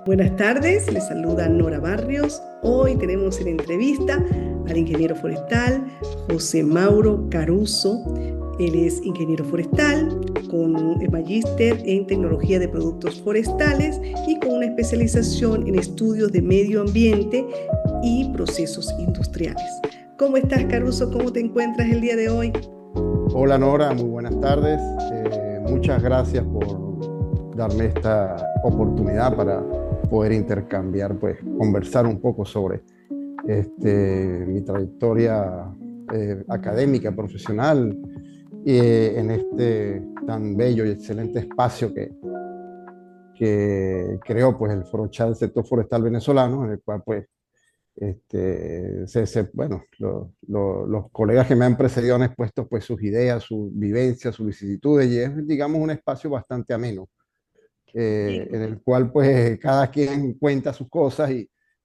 Buenas tardes, les saluda Nora Barrios. Hoy tenemos en entrevista al ingeniero forestal José Mauro Caruso. Él es ingeniero forestal con un magíster en tecnología de productos forestales y con una especialización en estudios de medio ambiente y procesos industriales. ¿Cómo estás, Caruso? ¿Cómo te encuentras el día de hoy? Hola Nora, muy buenas tardes. Muchas gracias por darme esta oportunidad para poder intercambiar, pues conversar un poco sobre mi trayectoria académica, profesional, en este tan bello y excelente espacio que creó pues el Forochal, el sector forestal venezolano, en el cual pues bueno, los colegas que me han precedido han expuesto pues sus ideas, sus vivencias, sus vicisitudes y es, digamos, un espacio bastante ameno, en Bien. el cual pues cada quien cuenta sus cosas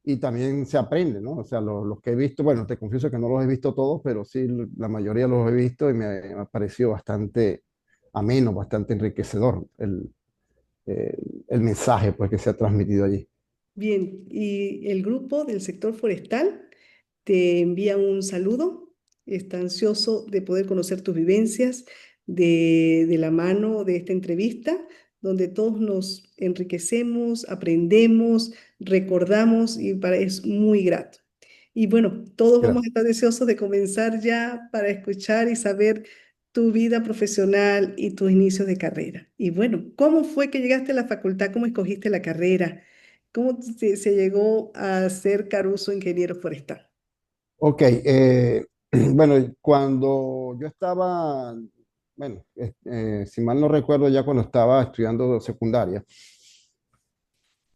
y también se aprende, ¿no? O sea, los que he visto, bueno, te confieso que no los he visto todos, pero sí la mayoría los he visto y me ha parecido bastante ameno, bastante enriquecedor eh, el mensaje pues que se ha transmitido allí. Bien, y el grupo del sector forestal te envía un saludo. Está ansioso de poder conocer tus vivencias de la mano de esta entrevista, donde todos nos enriquecemos, aprendemos, recordamos y es muy grato. Y bueno, todos vamos a Gracias. estar deseosos de comenzar ya para escuchar y saber tu vida profesional y tus inicios de carrera. Y bueno, ¿cómo fue que llegaste a la facultad? ¿Cómo escogiste la carrera? ¿Cómo se llegó a ser Caruso ingeniero forestal? Ok, bueno, cuando yo estaba, bueno, si mal no recuerdo, ya cuando estaba estudiando secundaria,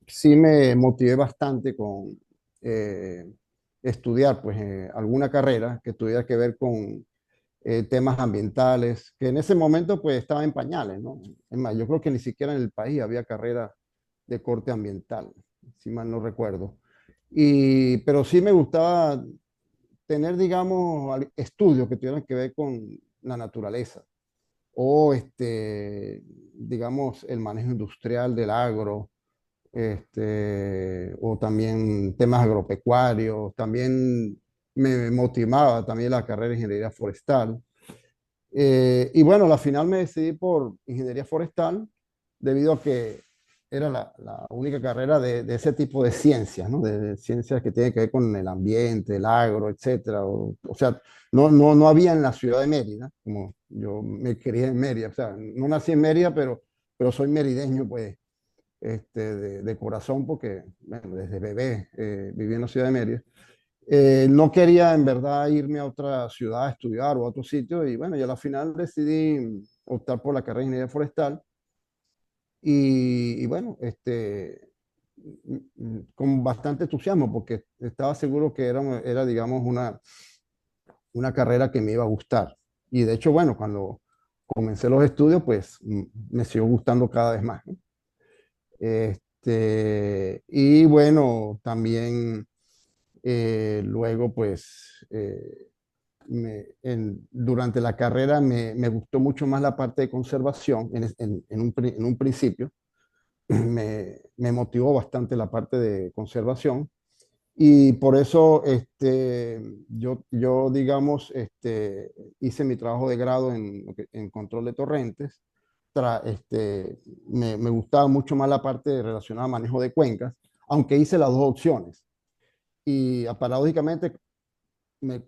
sí me motivé bastante con eh, estudiar pues alguna carrera que tuviera que ver con temas ambientales, que en ese momento pues estaba en pañales, ¿no? Es más, yo creo que ni siquiera en el país había carrera de corte ambiental, si mal no recuerdo. Pero sí me gustaba tener, digamos, estudios que tuvieran que ver con la naturaleza o, digamos, el manejo industrial del agro, o también temas agropecuarios. También me motivaba también la carrera de ingeniería forestal. Y bueno, al final me decidí por ingeniería forestal debido a que era la única carrera de ese tipo de ciencias, ¿no? De ciencias que tienen que ver con el ambiente, el agro, etcétera. O sea, no había en la ciudad de Mérida, como yo me crié en Mérida. O sea, no nací en Mérida, pero soy merideño, pues, de corazón, porque, bueno, desde bebé viví en la ciudad de Mérida. No quería en verdad irme a otra ciudad a estudiar o a otro sitio y bueno, yo al final decidí optar por la carrera de ingeniería forestal y bueno, con bastante entusiasmo porque estaba seguro que era digamos, una carrera que me iba a gustar. Y de hecho, bueno, cuando comencé los estudios, pues me siguió gustando cada vez más, ¿no? Y bueno, también luego, pues, durante la carrera me gustó mucho más la parte de conservación en un principio. Me motivó bastante la parte de conservación y por eso yo digamos, hice mi trabajo de grado en control de torrentes. Me gustaba mucho más la parte relacionada a manejo de cuencas, aunque hice las dos opciones. Y paradójicamente,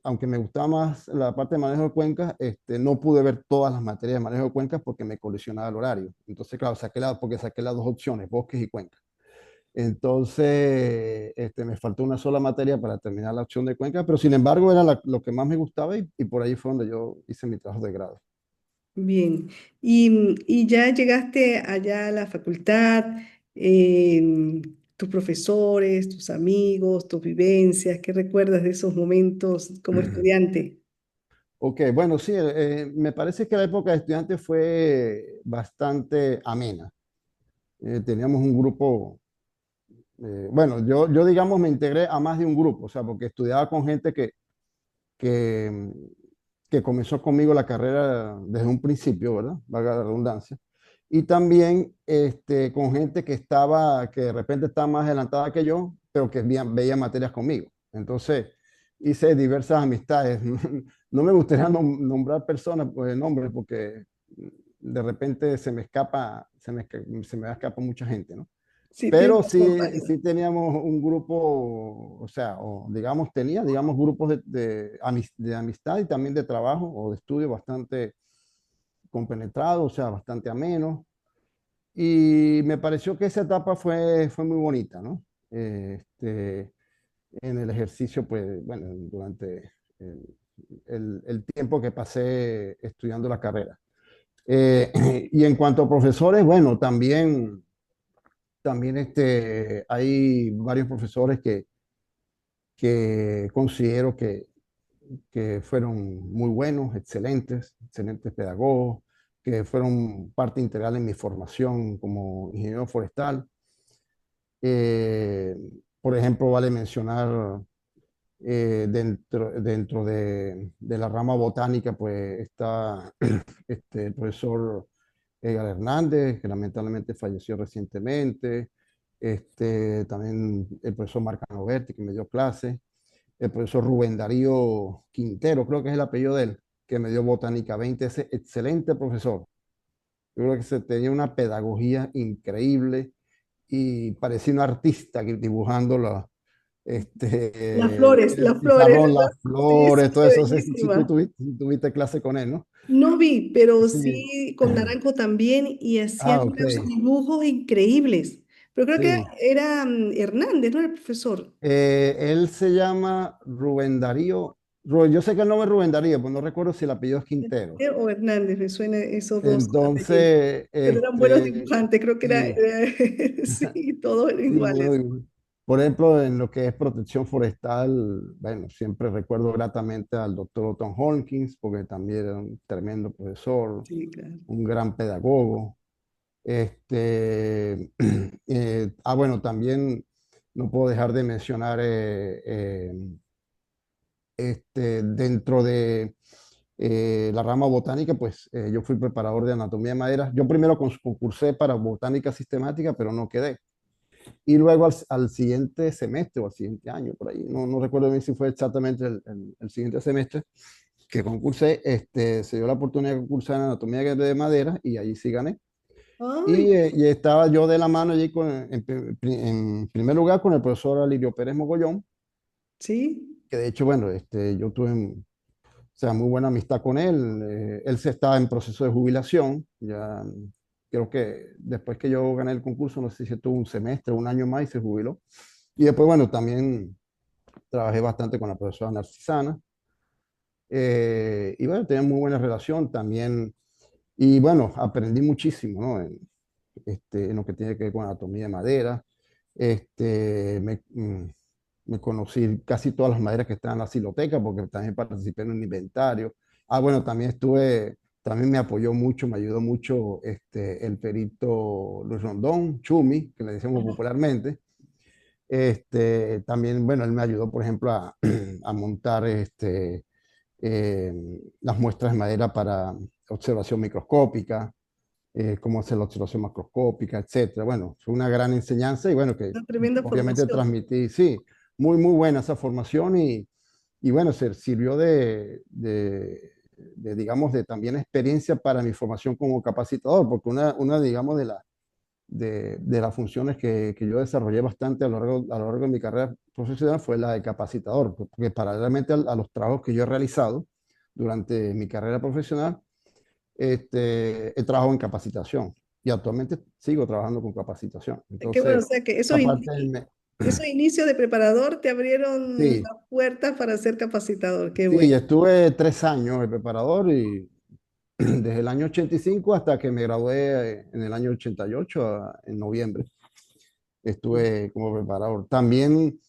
aunque me gustaba más la parte de manejo de cuencas, no pude ver todas las materias de manejo de cuencas porque me colisionaba el horario. Entonces, claro, porque saqué las dos opciones, bosques y cuencas. Entonces, me faltó una sola materia para terminar la opción de cuencas, pero sin embargo era lo que más me gustaba y por ahí fue donde yo hice mi trabajo de grado. Bien, y ya llegaste allá a la facultad, tus profesores, tus amigos, tus vivencias, ¿qué recuerdas de esos momentos como estudiante? Ok, bueno, sí, me parece que la época de estudiante fue bastante amena. Teníamos un grupo. Bueno, yo digamos me integré a más de un grupo, o sea, porque estudiaba con gente que, que comenzó conmigo la carrera desde un principio, ¿verdad? Valga la redundancia. y también con gente que estaba, que de repente estaba más adelantada que yo, pero que veía materias conmigo. Entonces, hice diversas amistades. No me gustaría nombrar personas, pues, nombres, porque de repente se me escapa, se me escapa mucha gente, ¿no? Sí, tienes Pero razón, sí, válido. sí teníamos un grupo, o sea, o digamos, digamos, grupos de amistad y también de trabajo o de estudio bastante compenetrados, o sea, bastante ameno. Y me pareció que esa etapa fue muy bonita, ¿no? En el ejercicio, pues, bueno, durante el, el tiempo que pasé estudiando la carrera. Y en cuanto a profesores, bueno, también hay varios profesores que considero que fueron muy buenos, excelentes pedagogos, que fueron parte integral en mi formación como ingeniero forestal. Eh, por ejemplo, vale mencionar dentro de la rama botánica, pues está el profesor Edgar Hernández, que lamentablemente falleció recientemente, también el profesor Marcano Berti, que me dio clase, el profesor Rubén Darío Quintero, creo que es el apellido de él, que me dio Botánica 20, ese excelente profesor. Yo creo que se tenía una pedagogía increíble y parecía un artista dibujando Las el flores, pizarrón, ¿verdad? las Sí, sí, flores, todo sí, eso. No sé si tú bellísima. tuviste clase con él, ¿no? No vi, pero Sí. sí con Naranjo también y hacían Ah, ok. unos dibujos increíbles. Pero creo que Sí. era Hernández, ¿no? El profesor. Él se llama Rubén Darío. Yo sé que el nombre es Rubén Darío, pues no recuerdo si el apellido es Quintero. O Hernández, me suena esos dos apellidos. Entonces, Pero eran buenos dibujantes, creo que sí, sí, todos eran sí, bueno, iguales. por ejemplo, en lo que es protección forestal, bueno, siempre recuerdo gratamente al doctor Otton Holkins, porque también era un tremendo profesor, Sí, claro. un gran pedagogo. Bueno, también no puedo dejar de mencionar dentro de la rama botánica, pues yo fui preparador de anatomía de maderas. Yo primero concursé para botánica sistemática, pero no quedé. Y luego al siguiente semestre o al siguiente año, por ahí, no recuerdo bien si fue exactamente el siguiente semestre que concursé, se dio la oportunidad de concursar en anatomía de madera y ahí sí gané. Ay, Y estaba yo de la mano allí en primer lugar con el profesor Alirio Pérez Mogollón, sí. que de hecho, bueno, yo tuve, o sea, muy buena amistad con él. Él se estaba en proceso de jubilación, ya creo que después que yo gané el concurso, no sé si tuvo un semestre, un año más y se jubiló. Y después, bueno, también trabajé bastante con la profesora Narcisana. Y bueno, tenía muy buena relación también. Y bueno, aprendí muchísimo, ¿no? En lo que tiene que ver con anatomía de madera. Me conocí casi todas las maderas que están en la siloteca porque también participé en un inventario. Ah, bueno, también me apoyó mucho, me ayudó mucho el perito Luis Rondón, Chumi, que le decimos popularmente. También, bueno, él me ayudó, por ejemplo, a montar eh, las muestras de madera para observación microscópica, cómo hacer la observación macroscópica, etcétera. Bueno, fue una gran enseñanza y bueno, que Una tremenda obviamente formación. transmití, sí, muy buena esa formación y bueno, se sirvió digamos, de también experiencia para mi formación como capacitador, porque digamos, de las funciones que yo desarrollé bastante a lo largo de mi carrera profesional fue la de capacitador, porque paralelamente a los trabajos que yo he realizado durante mi carrera profesional, he trabajado en capacitación y actualmente sigo trabajando con capacitación. Qué bueno, o Entonces, sea que esa parte esos inicios de preparador te abrieron sí, las puertas para ser capacitador. Qué sí, bueno. estuve 3 años de preparador y desde el año 85 hasta que me gradué en el año 88, en noviembre, estuve como preparador. También,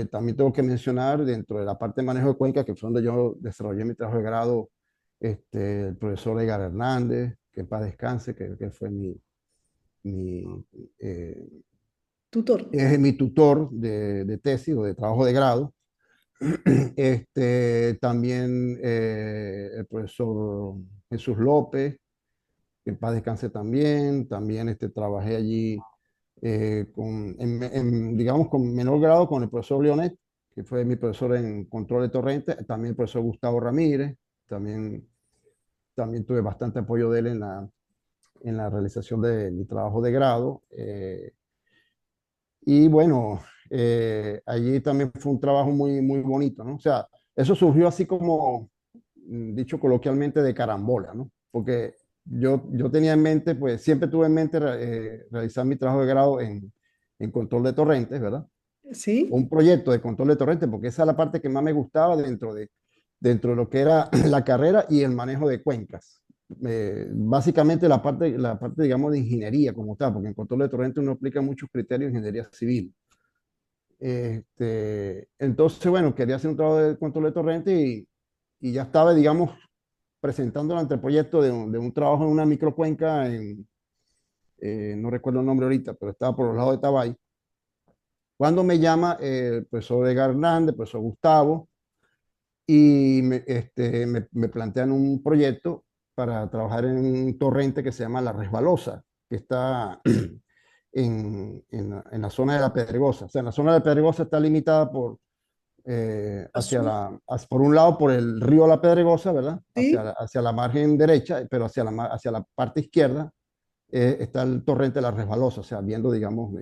también tengo que mencionar dentro de la parte de manejo de cuenca, que fue donde yo desarrollé mi trabajo de grado, el profesor Edgar Hernández, que en paz descanse, que fue mi, eh, Tutor. es mi tutor de tesis o de trabajo de grado. También el profesor Jesús López, que en paz descanse también. También trabajé allí digamos, con menor grado con el profesor Leonet, que fue mi profesor en control de torrente, también el profesor Gustavo Ramírez, también, también tuve bastante apoyo de él en la realización de mi trabajo de grado. Y bueno, allí también fue un trabajo muy, muy bonito, ¿no? O sea, eso surgió así como, dicho coloquialmente, de carambola, ¿no? Porque yo tenía en mente, pues siempre tuve en mente realizar mi trabajo de grado en control de torrentes, ¿verdad? O ¿Sí? un proyecto de control de torrentes, porque esa es la parte que más me gustaba dentro de lo que era la carrera y el manejo de cuencas. Básicamente la parte, digamos, de ingeniería como tal, porque en control de torrentes uno aplica muchos criterios de ingeniería civil. Entonces, bueno, quería hacer un trabajo de control de torrente y ya estaba, digamos, presentando el anteproyecto de un trabajo en una microcuenca no recuerdo el nombre ahorita, pero estaba por los lados de Tabay. Cuando me llama el profesor Edgar Hernández, el profesor Gustavo, y me plantean un proyecto para trabajar en un torrente que se llama La Resbalosa, que está en la zona de La Pedregosa. O sea, en la zona de La Pedregosa está limitada Azul. por un lado por el río La Pedregosa, ¿verdad? Hacia, ¿Sí? hacia la margen derecha, pero hacia la parte izquierda está el torrente de La Resbalosa, o sea, viendo, digamos,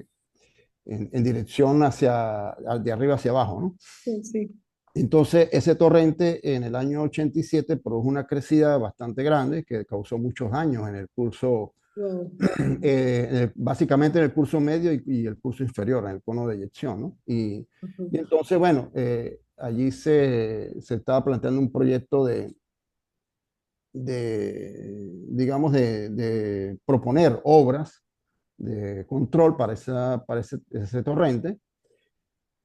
en dirección de arriba hacia abajo, ¿no? Sí, sí. Entonces, ese torrente en el año 87 produjo una crecida bastante grande que causó muchos daños en el curso, Wow. básicamente en el curso medio y el curso inferior, en el cono de eyección, ¿no? Y Ujú. entonces, bueno, allí se estaba planteando un proyecto digamos, de proponer obras de control para ese torrente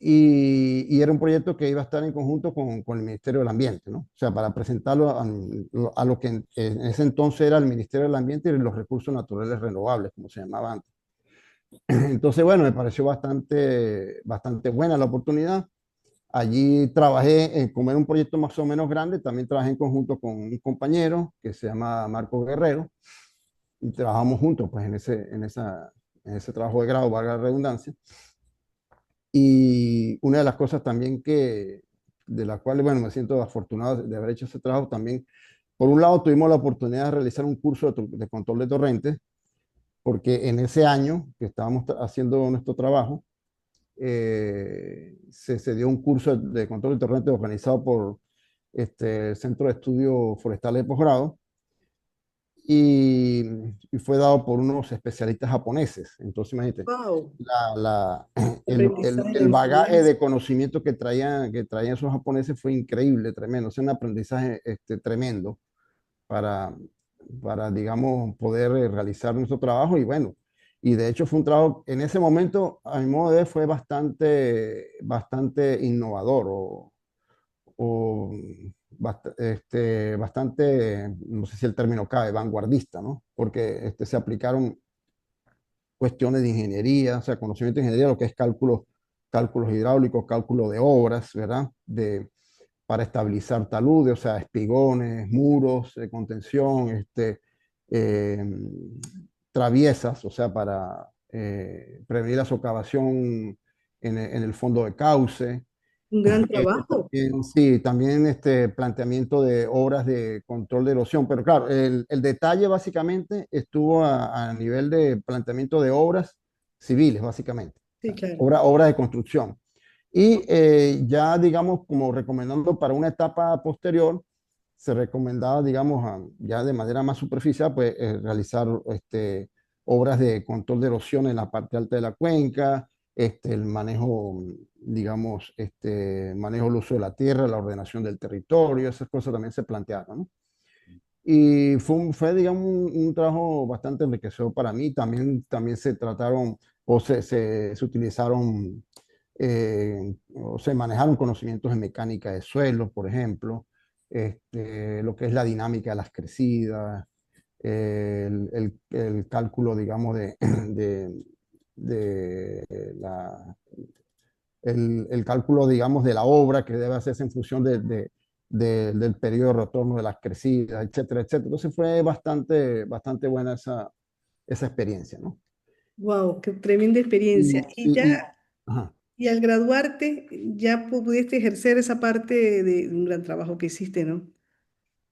y era un proyecto que iba a estar en conjunto con el Ministerio del Ambiente, ¿no? O sea, para presentarlo a lo que en ese entonces era el Ministerio del Ambiente y los Recursos Naturales Renovables, como se llamaba antes. Entonces, bueno, me pareció bastante, bastante buena la oportunidad. Allí trabajé, como era un proyecto más o menos grande, también trabajé en conjunto con un compañero que se llama Marco Guerrero y trabajamos juntos pues, en ese trabajo de grado, valga la redundancia. Y una de las cosas también de las cuales, bueno, me siento afortunado de haber hecho ese trabajo también, por un lado tuvimos la oportunidad de realizar un curso de control de torrentes, porque en ese año que estábamos haciendo nuestro trabajo, se dio un curso de control de torrentes organizado por el Centro de Estudios Forestales de Posgrado, y, y fue dado por unos especialistas japoneses. Entonces, imagínate, Wow. la, la, el, el- Aprendizaje de el bagaje enseñanza. de conocimiento que traían esos japoneses fue increíble, tremendo. Es un aprendizaje tremendo para, digamos, poder realizar nuestro trabajo. Y bueno, y de hecho fue un trabajo, en ese momento, a mi modo de ver, fue bastante, bastante innovador o bastante, no sé si el término cabe, vanguardista, ¿no? Porque se aplicaron cuestiones de ingeniería, o sea, conocimiento de ingeniería, lo que es cálculos hidráulicos, cálculo de obras, ¿verdad? Para estabilizar taludes, o sea, espigones, muros de contención, eh, traviesas, o sea, para prevenir la socavación en el fondo de cauce. Un gran trabajo. También, sí, también planteamiento de obras de control de erosión, pero claro, el detalle básicamente estuvo a nivel de planteamiento de obras civiles, básicamente, o Sí, sea, claro. obras de construcción. Y ya, digamos, como recomendando para una etapa posterior, se recomendaba, digamos, ya de manera más superficial, pues realizar obras de control de erosión en la parte alta de la cuenca, el manejo, digamos, manejo del uso de la tierra, la ordenación del territorio, esas cosas también se plantearon, ¿no? Y fue, digamos, un trabajo bastante enriquecedor para mí. También se trataron o se utilizaron o se manejaron conocimientos de mecánica de suelos, por ejemplo, lo que es la dinámica de las crecidas, el cálculo, digamos, de, de el cálculo, digamos, de la obra que debe hacerse en función del periodo de retorno de las crecidas, etcétera, etcétera. Entonces fue bastante buena esa experiencia, ¿no? Wow, qué tremenda experiencia. Y, Y sí, ya, ajá. y al graduarte, ya pudiste ejercer esa parte de un gran trabajo que hiciste, ¿no?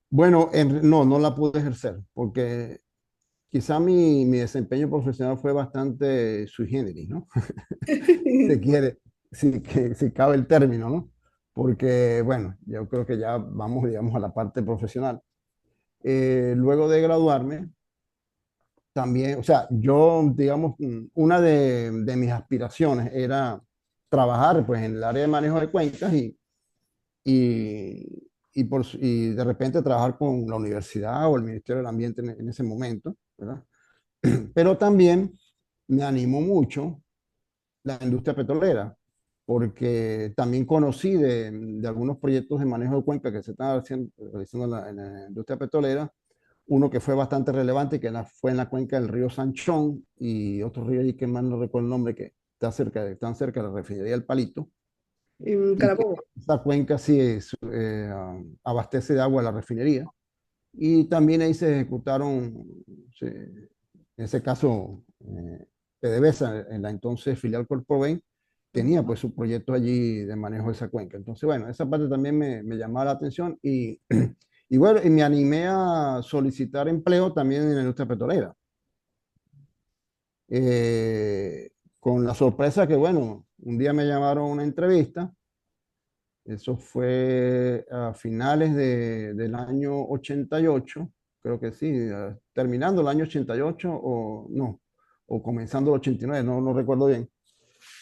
Bueno, no la pude ejercer porque quizá mi desempeño profesional fue bastante sui generis, ¿no? Se quiere, si cabe el término, ¿no? Porque, bueno, yo creo que ya vamos, digamos, a la parte profesional. Luego de graduarme, también, o sea, yo, digamos, una de mis aspiraciones era trabajar, pues, en el área de manejo de cuencas y de repente trabajar con la universidad o el Ministerio del Ambiente en ese momento, ¿verdad? Pero también me animó mucho la industria petrolera, porque también conocí de algunos proyectos de manejo de cuenca que se están realizando en la industria petrolera, uno que fue bastante relevante, que fue en la cuenca del río Sanchón y otro río ahí que más no recuerdo el nombre, que están cerca de la refinería del Palito, En y que Carabobo. esa cuenca sí abastece de agua a la refinería. Y también ahí se ejecutaron, en ese caso, PDVSA, en la entonces filial Corpoven, tenía pues su proyecto allí de manejo de esa cuenca. Entonces, bueno, esa parte también me llamaba la atención y bueno, y me animé a solicitar empleo también en la industria petrolera. Eh, con la sorpresa que, bueno, un día me llamaron a una entrevista. Eso fue a finales del año 88, creo que sí, terminando el año 88 o no, o comenzando el 89, no recuerdo bien.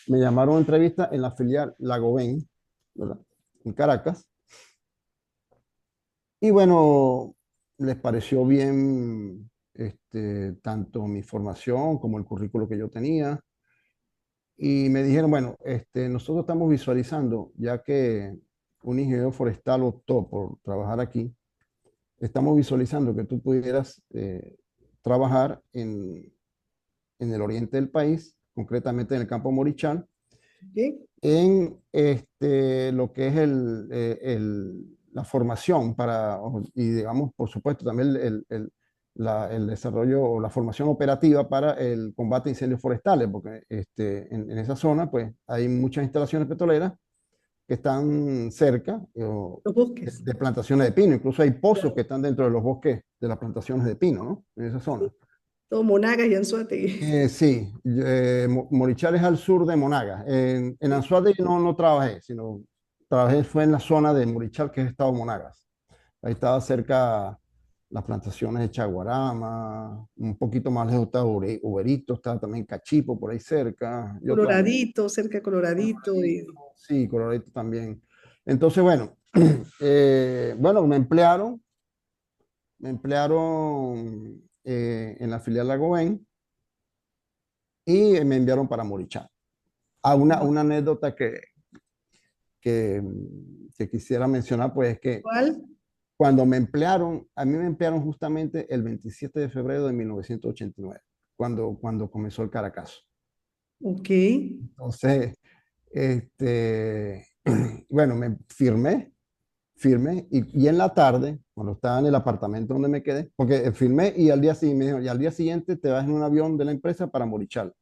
Me llamaron a entrevista en la filial Lagoven, ¿verdad? En Caracas. Y bueno, les pareció bien tanto mi formación como el currículo que yo tenía. Y me dijeron, bueno, nosotros estamos visualizando, ya que un ingeniero forestal optó por trabajar aquí, estamos visualizando que tú pudieras trabajar en el oriente del país, concretamente en el campo Morichal, ¿Ok? en lo que es la formación y digamos, por supuesto, también el desarrollo o la formación operativa para el combate a incendios forestales, porque en esa zona pues hay muchas instalaciones petroleras que están cerca Los bosques. de plantaciones de pino, incluso hay pozos que Claro. están dentro de los bosques de las plantaciones de pino, ¿no? En esa zona. Todo Monagas y Anzoátegui. Sí, Morichal es al sur de Monagas. En Anzoátegui no trabajé, sino trabajé fue en la zona de Morichal, que es estado Monagas. Ahí estaba cerca las plantaciones de Chaguarama, un poquito más lejos estaba Uberito, estaba también Cachipo por ahí cerca, y otro, Coloradito, cerca de Coloradito. sí, Colorado también. Entonces, bueno, bueno, me emplearon en la filial Lagoven y me enviaron para Morichal. Una anécdota que, que quisiera mencionar, pues es que ¿Cuál? cuando me emplearon, a mí me emplearon justamente el 27 de febrero de 1989, cuando comenzó el Caracazo. Ok. Entonces, bueno, me firmé y en la tarde, cuando estaba en el apartamento donde me quedé, porque firmé y al día siguiente, me dijeron, y al día siguiente te vas en un avión de la empresa para Morichal.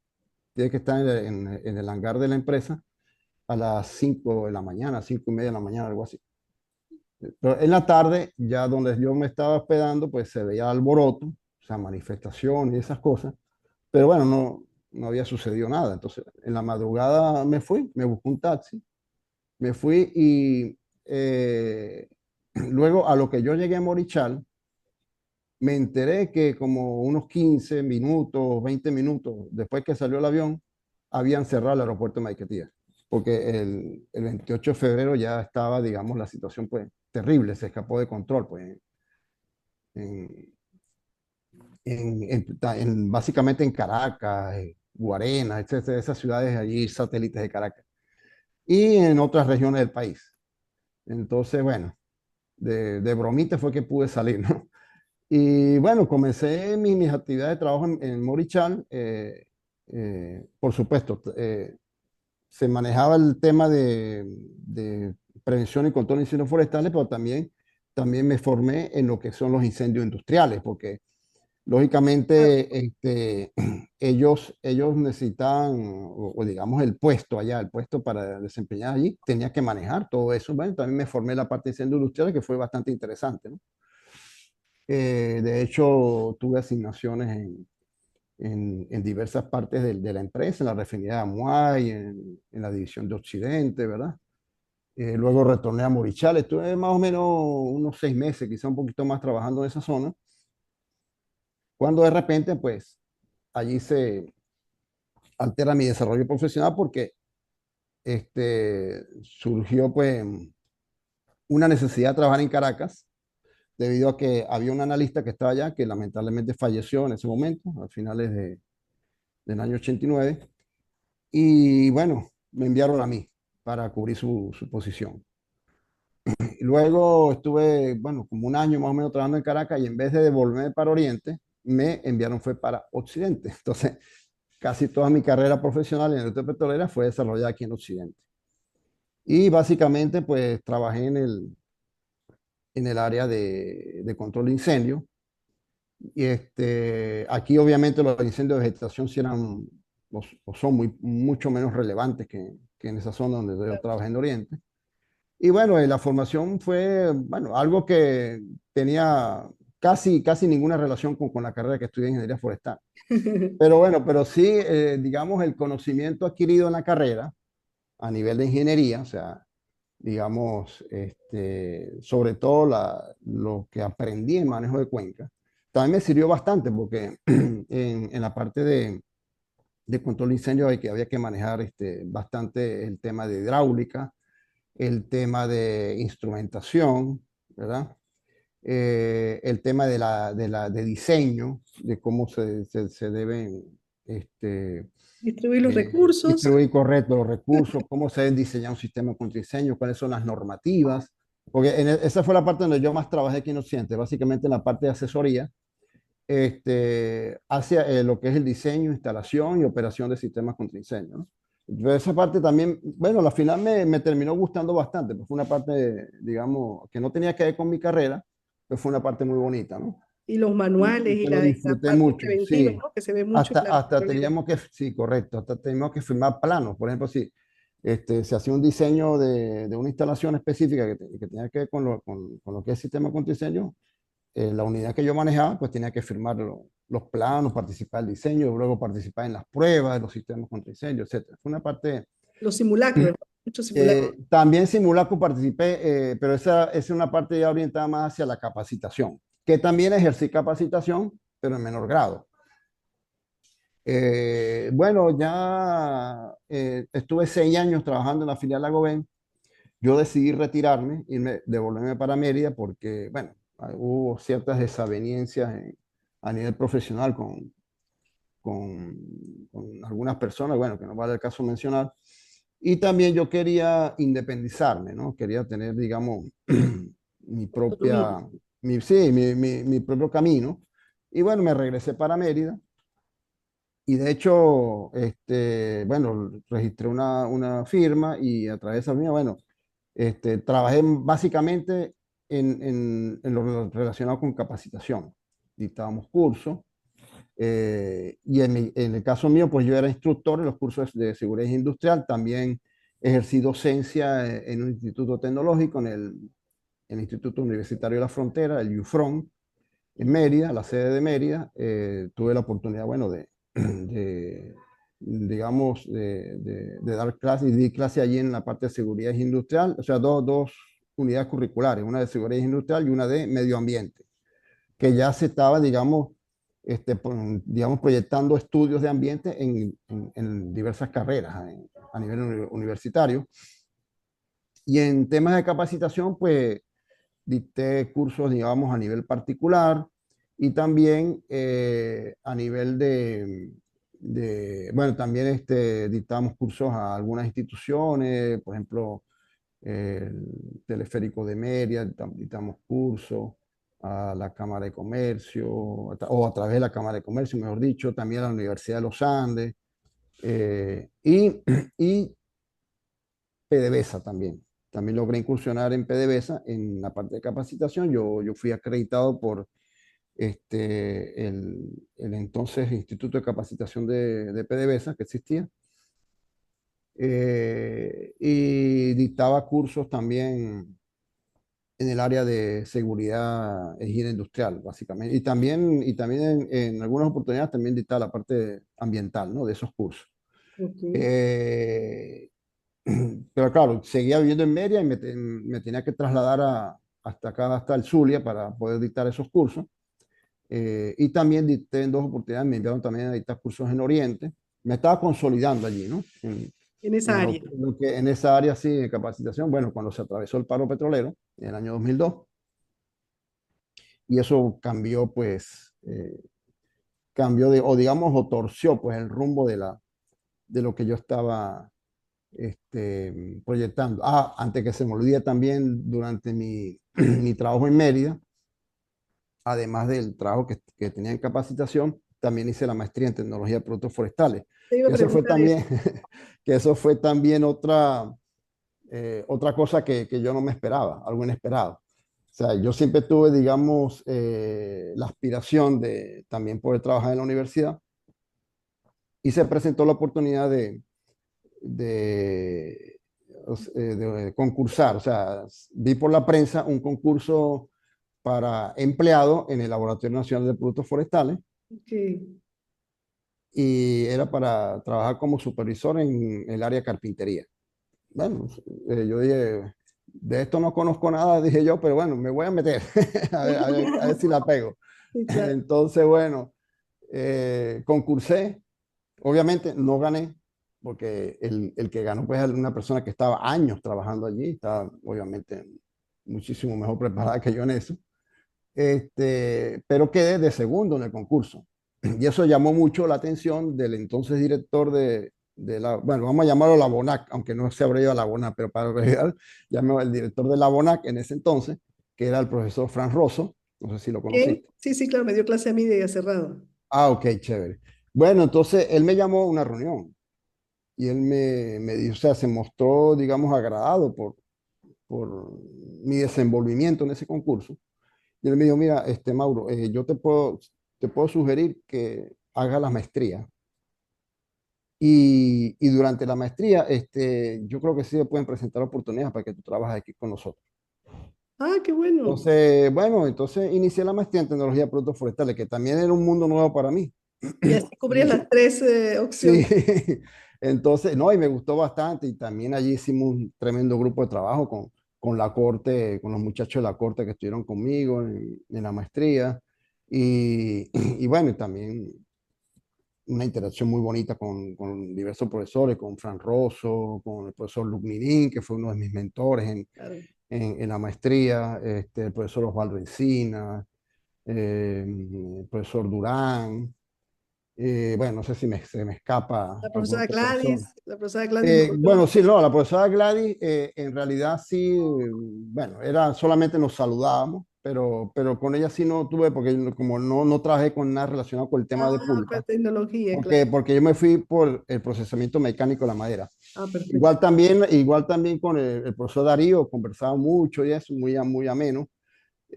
Tienes que estar en el hangar de la empresa a las 5 de la mañana, 5:30 de la mañana, algo así. Pero en la tarde, ya donde yo me estaba hospedando, pues se veía alboroto, o sea, manifestaciones y esas cosas, pero bueno, no había sucedido nada. Entonces, en la madrugada me fui, me busqué un taxi, me fui y luego a lo que yo llegué a Morichal, me enteré que como unos 15 minutos, 20 minutos después que salió el avión, habían cerrado el aeropuerto de Maiquetía, porque el 28 de febrero ya estaba, digamos, la situación pues terrible, se escapó de control, pues, en, básicamente en Caracas, Guarenas, etcétera, esas ciudades allí satélites de Caracas, y en otras regiones del país. Entonces, bueno, de bromita fue que pude salir, ¿no? Y bueno, comencé mis actividades de trabajo en Morichal. Por supuesto, se manejaba el tema de prevención y control de incendios forestales, pero también me formé en lo que son los incendios industriales, porque lógicamente ellos necesitaban, o digamos el puesto allá, el puesto para desempeñar allí, tenía que manejar todo eso. Bueno, también me formé en la parte de incendios industriales, que fue bastante interesante, ¿no? De hecho, tuve asignaciones en diversas partes de la empresa, en la refinería de Amuay, en la división de Occidente, ¿verdad? Luego retorné a Morichal, estuve más o menos unos 6 meses, quizá un poquito más trabajando en esa zona, cuando de repente, pues, allí se altera mi desarrollo profesional porque surgió, pues, una necesidad de trabajar en Caracas, debido a que había un analista que estaba allá, que lamentablemente falleció en ese momento, a finales del año 89, y bueno, me enviaron a mí para cubrir su posición. Y luego estuve, bueno, como un año más o menos trabajando en Caracas y en vez de devolverme para Oriente, me enviaron fue para Occidente. Entonces, casi toda mi carrera profesional en la industria petrolera fue desarrollada aquí en Occidente. Y básicamente, pues trabajé en el área de control de incendios. Y aquí obviamente los incendios de vegetación sí eran, o son mucho menos relevantes que en esa zona donde yo trabajé en Oriente. Y bueno, la formación fue, bueno, algo que tenía casi ninguna relación con la carrera que estudié en ingeniería forestal. Pero bueno, pero sí, digamos, el conocimiento adquirido en la carrera a nivel de ingeniería, o sea, digamos, sobre todo lo que aprendí en manejo de cuenca, también me sirvió bastante porque en la parte de control de incendios había que manejar bastante el tema de hidráulica, el tema de instrumentación, ¿verdad? El tema de diseño, de cómo se deben Distribuir los recursos. distribuir correcto los recursos, cómo se debe diseñar un sistema de contradiseño, cuáles son las normativas, porque esa fue la parte donde yo más trabajé aquí en Occidente, básicamente en la parte de asesoría, hacia lo que es el diseño, instalación y operación de sistemas contra incendio, ¿no? Entonces, esa parte también, bueno, al final me terminó gustando bastante, pues fue una parte, digamos, que no tenía que ver con mi carrera, pero fue una parte muy bonita, ¿no? Y los Y manuales y que lo la disfruté parte mucho, preventiva, sí. ¿no? Que se ve mucho Hasta, en la hasta petrolera. teníamos que, sí, correcto, hasta teníamos que firmar planos. Por ejemplo, si se hacía un diseño de una instalación específica que tenía que ver con lo que es sistema contra incendio, la unidad que yo manejaba, pues tenía que firmar los planos, participar en el diseño, luego participar en las pruebas de los sistemas contra incendio, etcétera. Fue una parte. Los simulacros, muchos simulacros. También simulacro participé, pero esa es una parte ya orientada más hacia la capacitación, que también ejercí capacitación, pero en menor grado. Bueno, ya estuve 6 años trabajando en la filial Agoben. Yo decidí retirarme, devolverme para Mérida porque, bueno, hubo ciertas desavenencias a nivel profesional con algunas personas, bueno, que no vale el caso mencionar. Y también yo quería independizarme, ¿no? Quería tener, digamos, mi Autonomía. propia, sí, mi propio camino. Y bueno, me regresé para Mérida. Y de hecho, bueno, registré una firma y a través de esa firma, bueno, trabajé básicamente en lo relacionado con capacitación. Dictábamos cursos. Y en el caso mío, pues yo era instructor en los cursos de seguridad industrial. También ejercí docencia en un instituto tecnológico, en el Instituto Universitario de la Frontera, el UFRON, en Mérida, la sede de Mérida. Tuve la oportunidad, bueno, de, digamos, de dar clases y di clase allí en la parte de seguridad industrial, o sea, dos unidades curriculares, una de seguridad industrial y una de medio ambiente, que ya se estaba, digamos, proyectando estudios de ambiente en diversas carreras a nivel universitario. Y en temas de capacitación, pues dicté cursos, digamos, a nivel particular y también a nivel bueno, también dictamos cursos a algunas instituciones, por ejemplo, el Teleférico de Mérida, dictamos cursos a la Cámara de Comercio, o a través de la Cámara de Comercio, mejor dicho, también a la Universidad de los Andes, y PDVSA también. también logré incursionar en PDVSA en la parte de capacitación. Yo fui acreditado por el entonces Instituto de Capacitación de PDVSA que existía, y dictaba cursos también en el área de seguridad e higiene industrial, básicamente. Y también en algunas oportunidades también dictaba la parte ambiental, ¿no? De esos cursos. Ok. Eh, pero claro, seguía viviendo en Mérida y me tenía que trasladar hasta acá, hasta el Zulia, para poder dictar esos cursos. Y también dicté en dos oportunidades, me enviaron también a dictar cursos en Oriente. Me estaba consolidando allí, ¿no? En esa área. En esa área, sí, de capacitación. Bueno, cuando se atravesó el paro petrolero, en el año 2002, y eso cambió, pues, o digamos, o torció, pues, el rumbo de lo que yo estaba proyectando. Antes que se me olvide también, durante mi trabajo en Mérida, además del trabajo que tenía en capacitación, también hice la maestría en tecnología de productos forestales. Te iba a Que eso fue preguntar eso. también, que eso fue también otra cosa que yo no me esperaba, algo inesperado. O sea, yo siempre tuve, digamos, la aspiración de también poder trabajar en la universidad, y se presentó la oportunidad de, de concursar. O sea, vi por la prensa un concurso para empleado en el Laboratorio Nacional de Productos Forestales, Ok. y era para trabajar como supervisor en el área de carpintería. Bueno, yo dije, de esto no conozco nada, dije yo, pero bueno, me voy a meter a ver si la pego. Sí, claro. Entonces, bueno, concursé. Obviamente no gané, porque el que ganó pues era una persona que estaba años trabajando allí, estaba obviamente muchísimo mejor preparada que yo en eso. Pero quedé de segundo en el concurso. Y eso llamó mucho la atención del entonces director bueno, vamos a llamarlo la BONAC, aunque no se abreviaba la BONAC, pero para realidad llamó el director de la BONAC en ese entonces, que era el profesor Fran Rosso, no sé si lo Bien. conociste. Sí, sí, claro, me dio clase a mí de cerrado. Ok, chévere. Bueno, entonces él me llamó a una reunión, y él me dijo, o sea, se mostró, digamos, agradado por mi desenvolvimiento en ese concurso. Y él me dijo, mira, Mauro, yo te puedo sugerir que hagas la maestría. Y durante la maestría, yo creo que sí se pueden presentar oportunidades para que tú trabajes aquí con nosotros. Ah, qué bueno. Entonces, bueno, entonces inicié la maestría en tecnología de productos forestales, que también era un mundo nuevo para mí. Y así cubrías Inici- las tres Sí, opciones. entonces, no, y me gustó bastante, y también allí hicimos un tremendo grupo de trabajo con la corte, con los muchachos de la corte que estuvieron conmigo en la maestría, y, y bueno, y también una interacción muy bonita con diversos profesores, con Fran Rosso, con el profesor Lugninín, que fue uno de mis mentores Claro. en la maestría, el profesor Osvaldo Encina, el profesor Durán. Bueno, no sé si se me escapa algún otro profesor. La profesora Gladys Morocho. Bueno, sí, no, la profesora Gladys, en realidad sí, bueno, era solamente nos saludábamos, pero con ella sí no tuve, porque como no trabajé con nada relacionado con el tema de Ah, pulpa, pues tecnología, claro. porque yo me fui por el procesamiento mecánico de la madera. Ah, perfecto. Igual también con el profesor Darío, conversaba mucho y es muy ameno,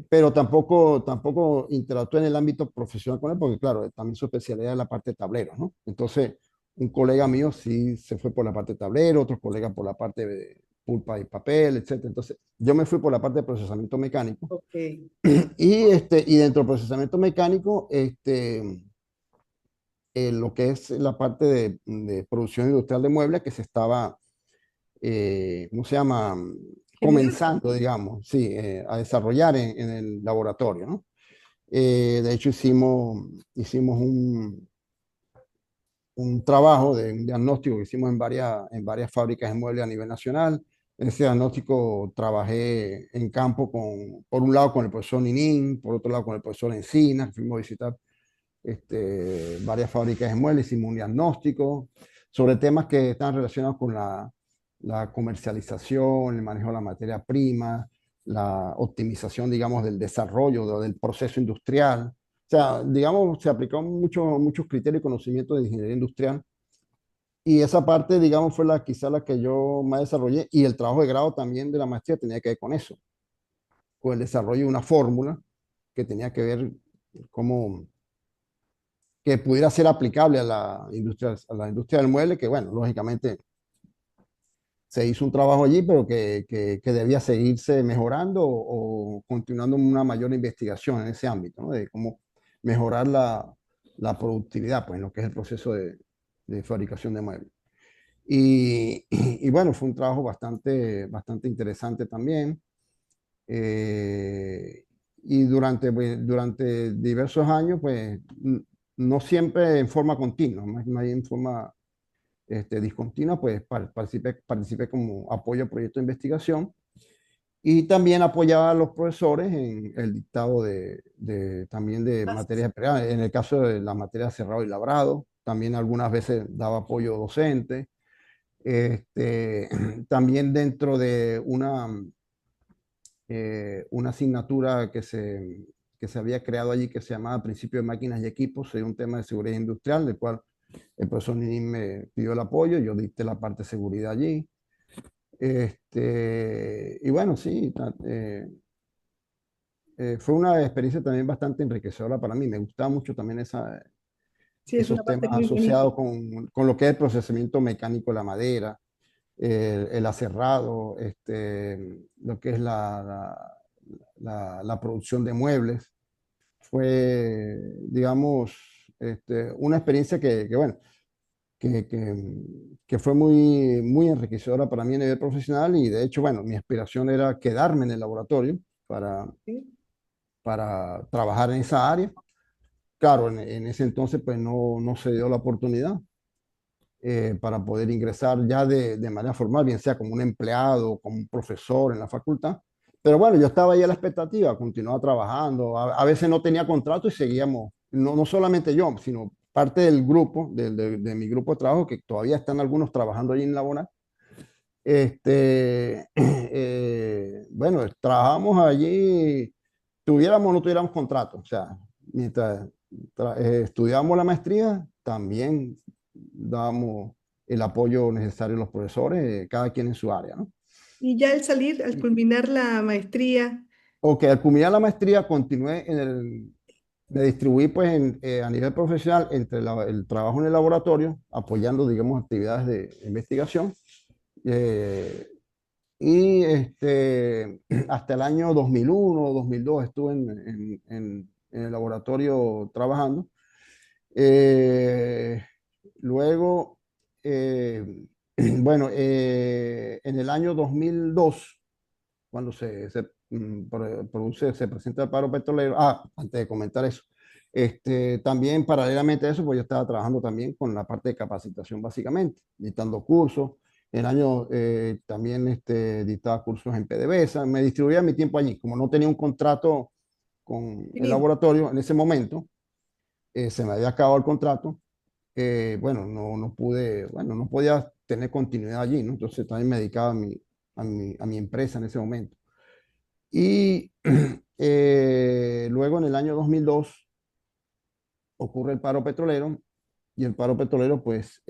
pero tampoco interactué en el ámbito profesional con él, porque claro, también su especialidad es la parte de tablero, ¿no? Entonces, un colega mío sí se fue por la parte de tablero, otro colega por la parte de pulpa y papel, etcétera. Entonces, yo me fui por la parte de procesamiento mecánico, Ok. y dentro del procesamiento mecánico, lo que es la parte de producción industrial de muebles, que se estaba, ¿cómo se llama? Generando. Comenzando, digamos, sí, a desarrollar en el laboratorio, ¿no? De hecho, hicimos un trabajo de un diagnóstico que hicimos en varias fábricas de muebles a nivel nacional. En ese diagnóstico trabajé en campo por un lado con el profesor Ninín, por otro lado con el profesor Encina. Fuimos a visitar varias fábricas de muebles, hicimos un diagnóstico sobre temas que están relacionados con la comercialización, el manejo de la materia prima, la optimización, digamos, del desarrollo, del proceso industrial. O sea, digamos, se aplicaron muchos criterios y conocimientos de ingeniería industrial Y esa parte, digamos, fue quizá la que yo más desarrollé. Y el trabajo de grado también de la maestría tenía que ver con eso, con el desarrollo de una fórmula que tenía que ver cómo que pudiera ser aplicable a la industria del mueble, que bueno, lógicamente se hizo un trabajo allí, pero que debía seguirse mejorando o continuando una mayor investigación en ese ámbito, ¿no? De cómo mejorar la productividad, pues, en lo que es el proceso de fabricación de muebles. Y bueno, fue un trabajo bastante interesante también. Eh, y durante diversos años, pues, no siempre en forma continua, más bien en forma discontinua, pues participé como apoyo a proyectos de investigación y también apoyaba a los profesores en el dictado también de materias, en el caso de la materia de cerrado y labrado, también algunas veces daba apoyo docente. Este, también dentro de una asignatura que se había creado allí que se llamaba Principio de Máquinas y Equipos, es un tema de seguridad industrial, del cual el profesor Ninin me pidió el apoyo, yo dicté la parte de seguridad allí. Y bueno, sí, fue una experiencia también bastante enriquecedora para mí. Me gustaba mucho también Sí, es una esos parte temas muy bonita. asociados con lo que es el procesamiento mecánico de la madera, el aserrado, lo que es la producción de muebles. Fue, digamos, una experiencia bueno, que, que, que fue muy enriquecedora para mí a nivel profesional y de hecho, bueno, mi aspiración era quedarme en el laboratorio para, ¿Sí? para trabajar en esa área. Claro, en ese entonces pues no se dio la oportunidad para poder ingresar ya de manera formal, bien sea como un empleado, como un profesor en la facultad. Pero bueno, yo estaba ahí a la expectativa, continuaba trabajando, a veces no tenía contrato y seguíamos, no solamente yo, sino parte del grupo, de mi grupo de trabajo, que todavía están algunos trabajando allí en Labona. Bueno, trabajamos allí, tuviéramos o no tuviéramos contrato, o sea, mientras estudiábamos la maestría, también dábamos el apoyo necesario a los profesores, cada quien en su área, ¿no? Y ya al salir, al culminar la maestría, Ok, al culminar la maestría continué me distribuí pues a nivel profesional entre el trabajo en el laboratorio, apoyando, digamos, actividades de investigación. eh, y hasta el año 2001 o 2002 estuve en el laboratorio trabajando. Eh, luego, eh, bueno, en el año 2002 cuando se presenta el paro petrolero. Antes de comentar eso, también paralelamente a eso, pues yo estaba trabajando también con la parte de capacitación básicamente, dictando cursos. En el año también dictaba cursos en PDVSA, me distribuía mi tiempo allí. Como no tenía un contrato con el finido. laboratorio en ese momento, se me había acabado el contrato, bueno, no pude, bueno, no podía tener continuidad allí, ¿no? Entonces también me dedicaba a mi empresa en ese momento. Y luego en el año 2002 ocurre el paro petrolero y el paro petrolero pues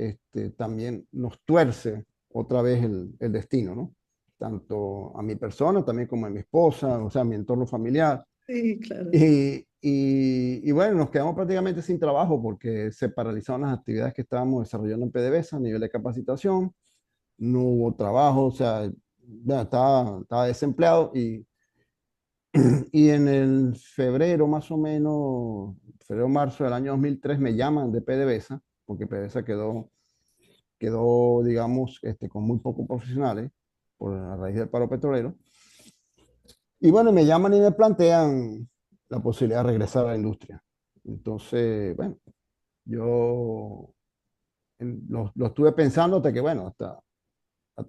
también nos tuerce otra vez el destino, ¿no? Tanto a mi persona, también como a mi esposa, o sea, a mi entorno familiar. Sí, claro. Y bueno, nos quedamos prácticamente sin trabajo porque se paralizaron las actividades que estábamos desarrollando en PDVSA a nivel de capacitación, no hubo trabajo, o sea, ya estaba desempleado y en el febrero más o menos, febrero-marzo del año 2003 me llaman de PDVSA, porque PDVSA quedó digamos, con muy pocos profesionales por la raíz del paro petrolero. Y bueno, me llaman y me plantean la posibilidad de regresar a la industria. Entonces, bueno, yo lo estuve pensando hasta que, bueno, hasta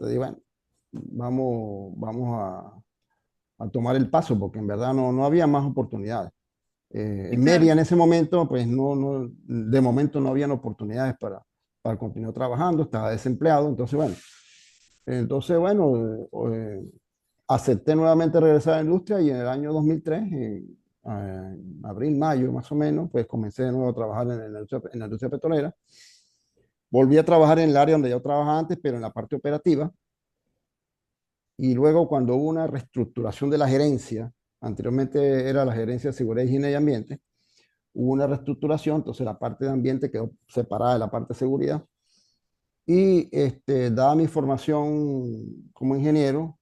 digo, bueno, vamos a tomar el paso, porque en verdad no había más oportunidades. Sí, En claro. Media en ese momento, pues de momento no habían oportunidades para continuar trabajando, estaba desempleado, entonces bueno, acepté nuevamente regresar a la industria y en el año 2003, abril, mayo más o menos, pues comencé de nuevo a trabajar en la industria petrolera volví a trabajar en el área donde yo trabajaba antes, pero en la parte operativa. Y luego cuando hubo una reestructuración de la gerencia, anteriormente era la gerencia de seguridad, higiene y ambiente, hubo una reestructuración, entonces la parte de ambiente quedó separada de la parte de seguridad. Y dada mi formación como ingeniero,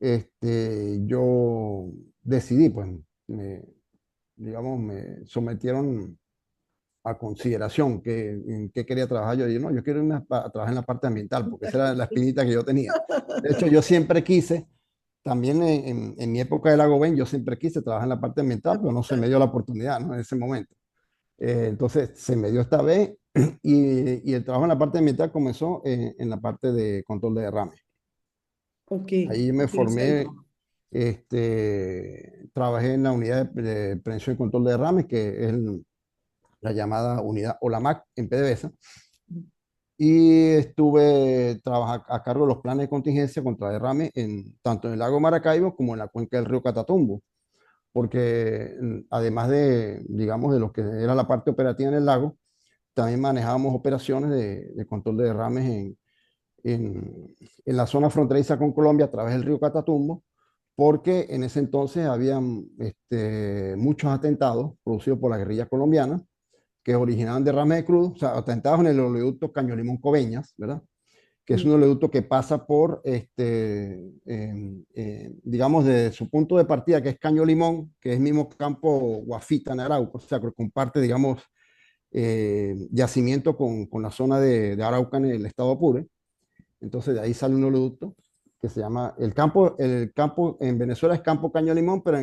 yo decidí, pues, digamos, me sometieron a consideración que, en qué quería trabajar. Yo dije, no, yo quiero irme a trabajar en la parte ambiental, porque esa era la espinita que yo tenía. De hecho, yo siempre quise, también en mi época de Lago Ben, yo siempre quise trabajar en la parte ambiental, pero no se me dio la oportunidad, ¿no? En ese momento. Entonces, se me dio esta vez y el trabajo en la parte ambiental comenzó en la parte de control de derrame. Ok, Ahí me ok, o sea, formé, trabajé en la unidad de prevención y control de derrames, que es la llamada unidad OLAMAC en PDVSA, y estuve a cargo de los planes de contingencia contra derrame tanto en el lago Maracaibo como en la cuenca del río Catatumbo, porque además de, digamos, de lo que era la parte operativa en el lago, también manejábamos operaciones de control de derrames en la zona fronteriza con Colombia a través del río Catatumbo, porque en ese entonces habían muchos atentados producidos por la guerrilla colombiana que originaban derrames de crudo, o sea, atentados en el oleoducto Caño Limón Coveñas, ¿verdad? Que es un oleoducto que pasa por, digamos, de su punto de partida, que es Caño Limón, que es el mismo campo Guafita en Arauco, o sea, que comparte, digamos, yacimiento con la zona de Arauca en el estado Apure. Entonces de ahí sale un oleoducto que se llama, el campo en Venezuela es Campo Caño Limón, pero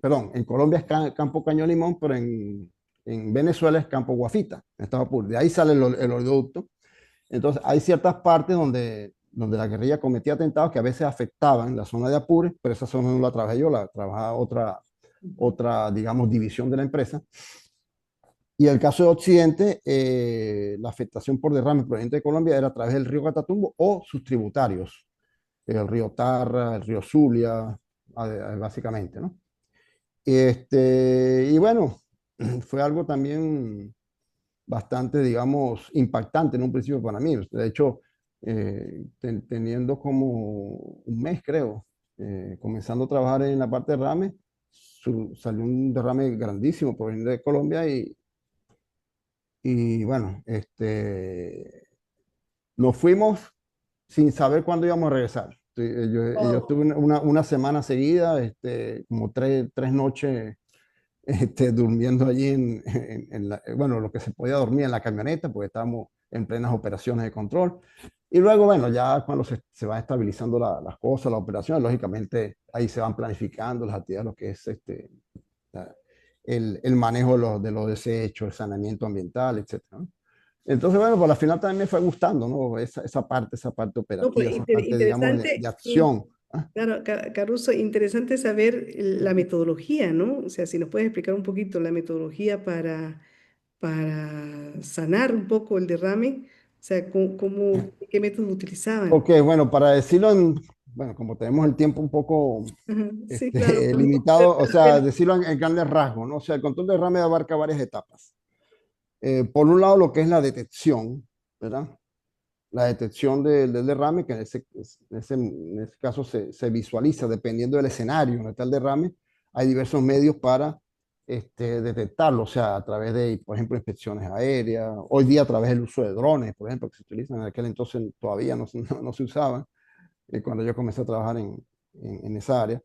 perdón, en Colombia es Campo Caño Limón, pero en Venezuela es Campo Guafita, en estado Apure. De ahí sale el oleoducto. Entonces, hay ciertas partes donde la guerrilla cometía atentados que a veces afectaban la zona de Apure, pero esa zona no la trabajé yo, la trabajaba otra, digamos, división de la empresa. Y el caso de Occidente, la afectación por derrame proveniente de Colombia era a través del río Catatumbo o sus tributarios, el río Tarra, el río Zulia, básicamente, ¿no? Y bueno, fue algo también bastante, digamos, impactante en un principio para mí. De hecho, teniendo como un mes, creo, comenzando a trabajar en la parte de derrame, salió un derrame grandísimo proveniente de Colombia y bueno, nos fuimos sin saber cuándo íbamos a regresar. Yo wow. estuve una semana seguida, como tres noches durmiendo allí bueno, lo que se podía dormir en la camioneta, porque estábamos en plenas operaciones de control. Y luego, bueno, ya cuando se van estabilizando las cosas, las operaciones, lógicamente ahí se van planificando las actividades, lo que es la- el manejo de los desechos, el saneamiento ambiental, etcétera, ¿no? Entonces, bueno, por la final también me fue gustando, ¿no? Esa parte No, pues operativa, esa parte, digamos, de interesante, acción. ¿Ah? claro, Caruso, interesante saber la metodología, ¿no? O sea, si nos puedes explicar un poquito la metodología para sanar un poco el derrame, o sea, qué métodos utilizaban. Ok, bueno, para decirlo bueno, como tenemos el tiempo un poco Ajá, sí, claro, pues, no, limitado, o sea, decirlo en grandes rasgos, ¿no? O sea, el control de derrame abarca varias etapas. Por un lado, lo que es la detección, ¿verdad? La detección del derrame, que en ese caso se visualiza dependiendo del escenario donde está el derrame. Hay diversos medios para detectarlo, o sea, a través de, por ejemplo, inspecciones aéreas, hoy día a través del uso de drones, por ejemplo, que se utilizan, en aquel entonces todavía no se usaban, cuando yo comencé a trabajar en esa área.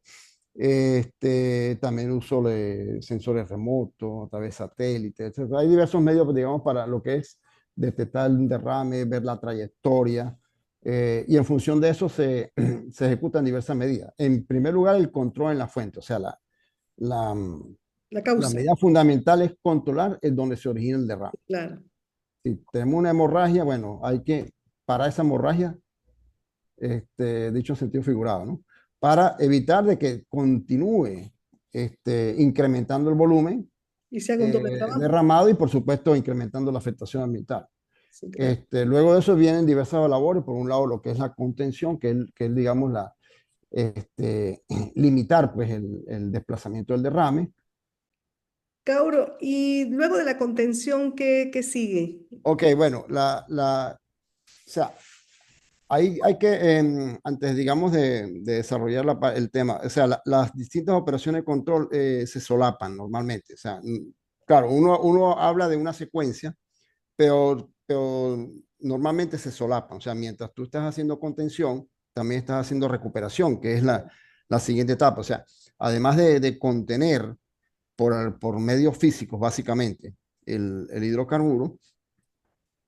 También uso de sensores remotos, a través de satélites, etcétera. Hay diversos medios, digamos, para lo que es detectar un derrame, ver la trayectoria, y en función de eso se ejecutan diversas medidas. En primer lugar, el control en la fuente, o sea, la, la la causa, medida fundamental es controlar el donde se origina el derrame. claro. Si tenemos una hemorragia, bueno, hay que parar esa hemorragia, dicho en sentido figurado, ¿no? Para evitar de que continúe incrementando el volumen Y se haga un doble trabajo. derramado y por supuesto incrementando la afectación ambiental. Sí, claro. Luego de eso vienen diversas labores, por un lado lo que es la contención, que es digamos, limitar pues, el desplazamiento del derrame. Cauro, y luego de la contención, ¿qué sigue? Ok, bueno, o sea, hay que, antes, digamos, de desarrollar el tema, o sea, las distintas operaciones de control se solapan normalmente. O sea, claro, uno habla de una secuencia, pero normalmente se solapan. O sea, mientras tú estás haciendo contención, también estás haciendo recuperación, que es la siguiente etapa. O sea, además de contener por medios físicos, básicamente, el hidrocarburo,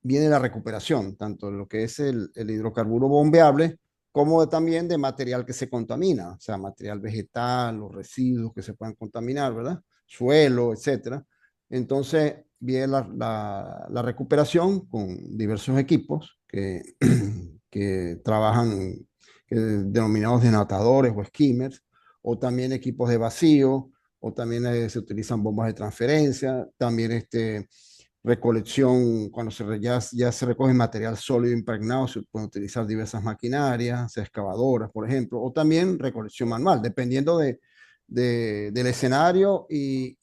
viene la recuperación, tanto de lo que es el hidrocarburo bombeable, como también de material que se contamina, o sea, material vegetal, los residuos que se puedan contaminar, ¿verdad? Suelo, etcétera. Entonces, viene la recuperación con diversos equipos que trabajan, denominados denatadores o skimmers, o también equipos de vacío, o también se utilizan bombas de transferencia, también recolección, cuando ya se recoge material sólido impregnado, se pueden utilizar diversas maquinarias, excavadoras, por ejemplo, o también recolección manual, dependiendo del escenario y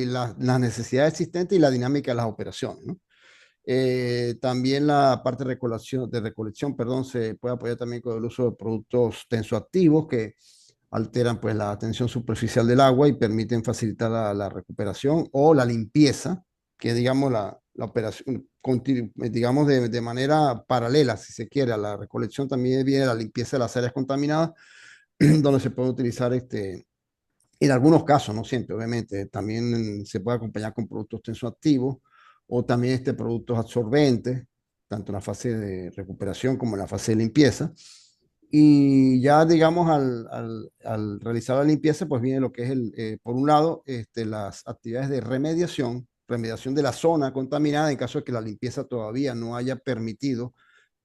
la necesidad existente y la dinámica de las operaciones, ¿no? También la parte de recolección, perdón, se puede apoyar también con el uso de productos tensoactivos que alteran pues la tensión superficial del agua y permiten facilitar la recuperación o la limpieza, que digamos la operación, digamos de manera paralela, si se quiere, a la recolección también viene la limpieza de las áreas contaminadas, donde se puede utilizar en algunos casos, no siempre, obviamente, también se puede acompañar con productos tensoactivos o también productos absorbentes, tanto en la fase de recuperación como en la fase de limpieza. Y ya, digamos, al realizar la limpieza, pues viene lo que es, por un lado, las actividades de remediación de la zona contaminada en caso de que la limpieza todavía no haya permitido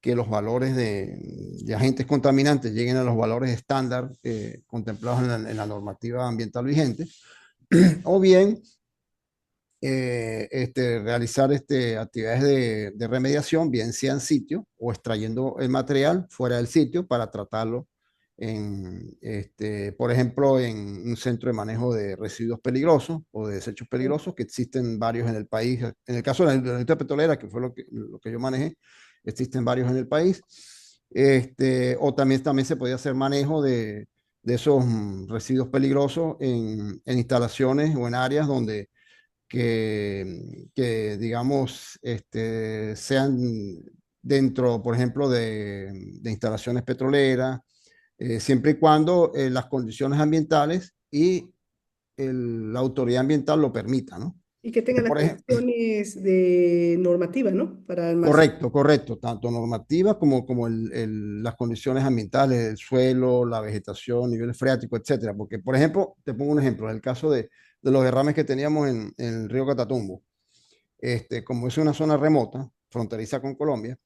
que los valores de agentes contaminantes lleguen a los valores estándar contemplados en la normativa ambiental vigente, o bien realizar actividades de remediación, bien sea en sitio o extrayendo el material fuera del sitio para tratarlo por ejemplo, en un centro de manejo de residuos peligrosos o de desechos peligrosos, que existen varios en el país. En el caso de la industria petrolera, que fue lo que yo manejé, existen varios en el país. O también se podía hacer manejo de esos residuos peligrosos en instalaciones o en áreas donde digamos, sean dentro, por ejemplo, de instalaciones petroleras, siempre y cuando las condiciones ambientales y la autoridad ambiental lo permita, ¿no? Y que Porque, tengan las por ejemplo, condiciones de normativa, ¿no? Para almacenar. correcto, correcto, tanto normativas como las condiciones ambientales, el suelo, la vegetación, nivel freático, etcétera. Porque, por ejemplo, te pongo un ejemplo, en el caso de los derrames que teníamos en el río Catatumbo. Como es una zona remota, fronteriza con Colombia,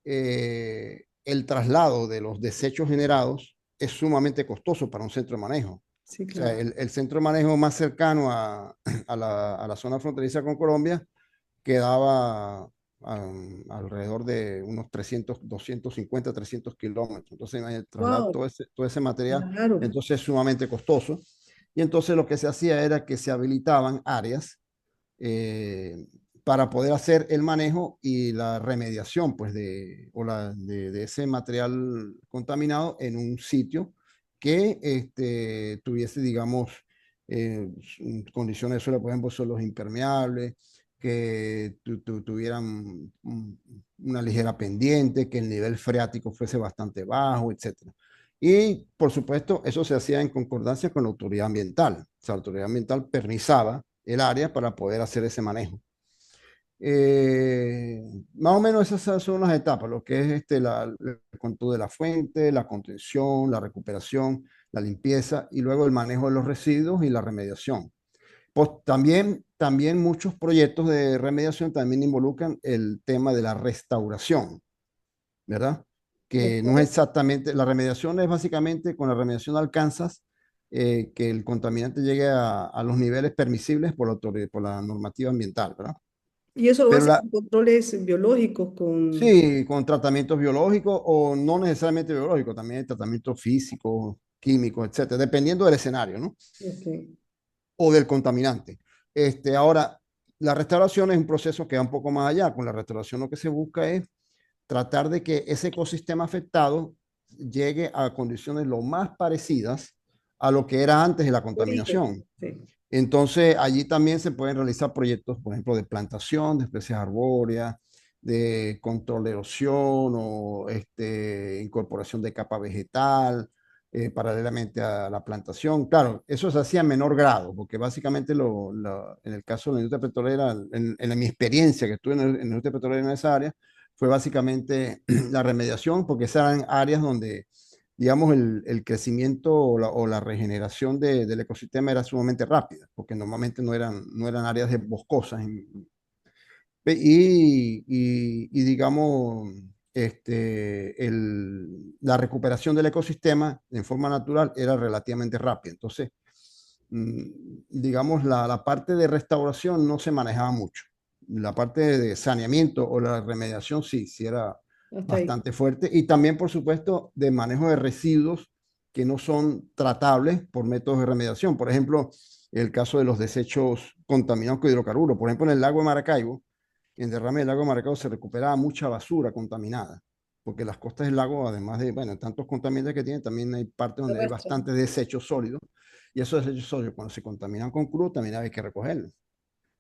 el traslado de los desechos generados es sumamente costoso para un centro de manejo. Sí, O sea, claro. el centro de manejo más cercano a la zona fronteriza con Colombia quedaba alrededor de unos 300, 250, 300 kilómetros. Entonces, el trasladar Wow, todo ese material, claro. entonces es sumamente costoso. Y entonces lo que se hacía era que se habilitaban áreas eh, para poder hacer el manejo y la remediación pues, de ese material contaminado en un sitio que tuviese, digamos, condiciones de suelo, por ejemplo, suelos impermeables, que tuvieran una ligera pendiente, que el nivel freático fuese bastante bajo, etcétera. Y, por supuesto, eso se hacía en concordancia con la autoridad ambiental. O sea, la autoridad ambiental permisaba el área para poder hacer ese manejo. Eh, Más o menos esas son las etapas, lo que es el control de la fuente, la contención, la recuperación, la limpieza y luego el manejo de los residuos y la remediación. Pues también muchos proyectos de remediación también involucran el tema de la restauración, ¿verdad? Que no es exactamente, la remediación es básicamente, con la remediación alcanzas que el contaminante llegue a los niveles permisibles por la normativa ambiental, ¿verdad? Y eso lo Pero hacen con controles biológicos, con... sí, con tratamientos biológicos o no necesariamente biológicos, también tratamientos físicos, químicos, etcétera, dependiendo del escenario, ¿no? Ok. o del contaminante. Ahora, la restauración es un proceso que va un poco más allá. Con la restauración lo que se busca es tratar de que ese ecosistema afectado llegue a condiciones lo más parecidas a lo que era antes de la Origen, contaminación. sí. Entonces, allí también se pueden realizar proyectos, por ejemplo, de plantación de especies arbóreas, de control de erosión o incorporación de capa vegetal, paralelamente a la plantación. Claro, eso se hacía en menor grado, porque básicamente en el caso de la industria petrolera, en mi experiencia que estuve en la industria petrolera en esa área, fue básicamente la remediación, porque esas eran áreas donde digamos, el crecimiento o la regeneración del ecosistema era sumamente rápida, porque normalmente no eran áreas de boscosas. Y digamos, la recuperación del ecosistema en forma natural era relativamente rápida. Entonces, mm, digamos, la parte de restauración no se manejaba mucho. La parte de saneamiento o la remediación sí era Hasta ahí. bastante fuerte. Y también, por supuesto, de manejo de residuos que no son tratables por métodos de remediación. Por ejemplo, el caso de los desechos contaminados con hidrocarburos. Por ejemplo, en el lago de Maracaibo, en derrame del lago de Maracaibo se recuperaba mucha basura contaminada, porque las costas del lago, además de, bueno, tantos contaminantes que tiene, también hay partes donde hay Arrastra. bastantes desechos sólidos, y esos desechos sólidos, cuando se contaminan con crudo, también hay que recogerlos.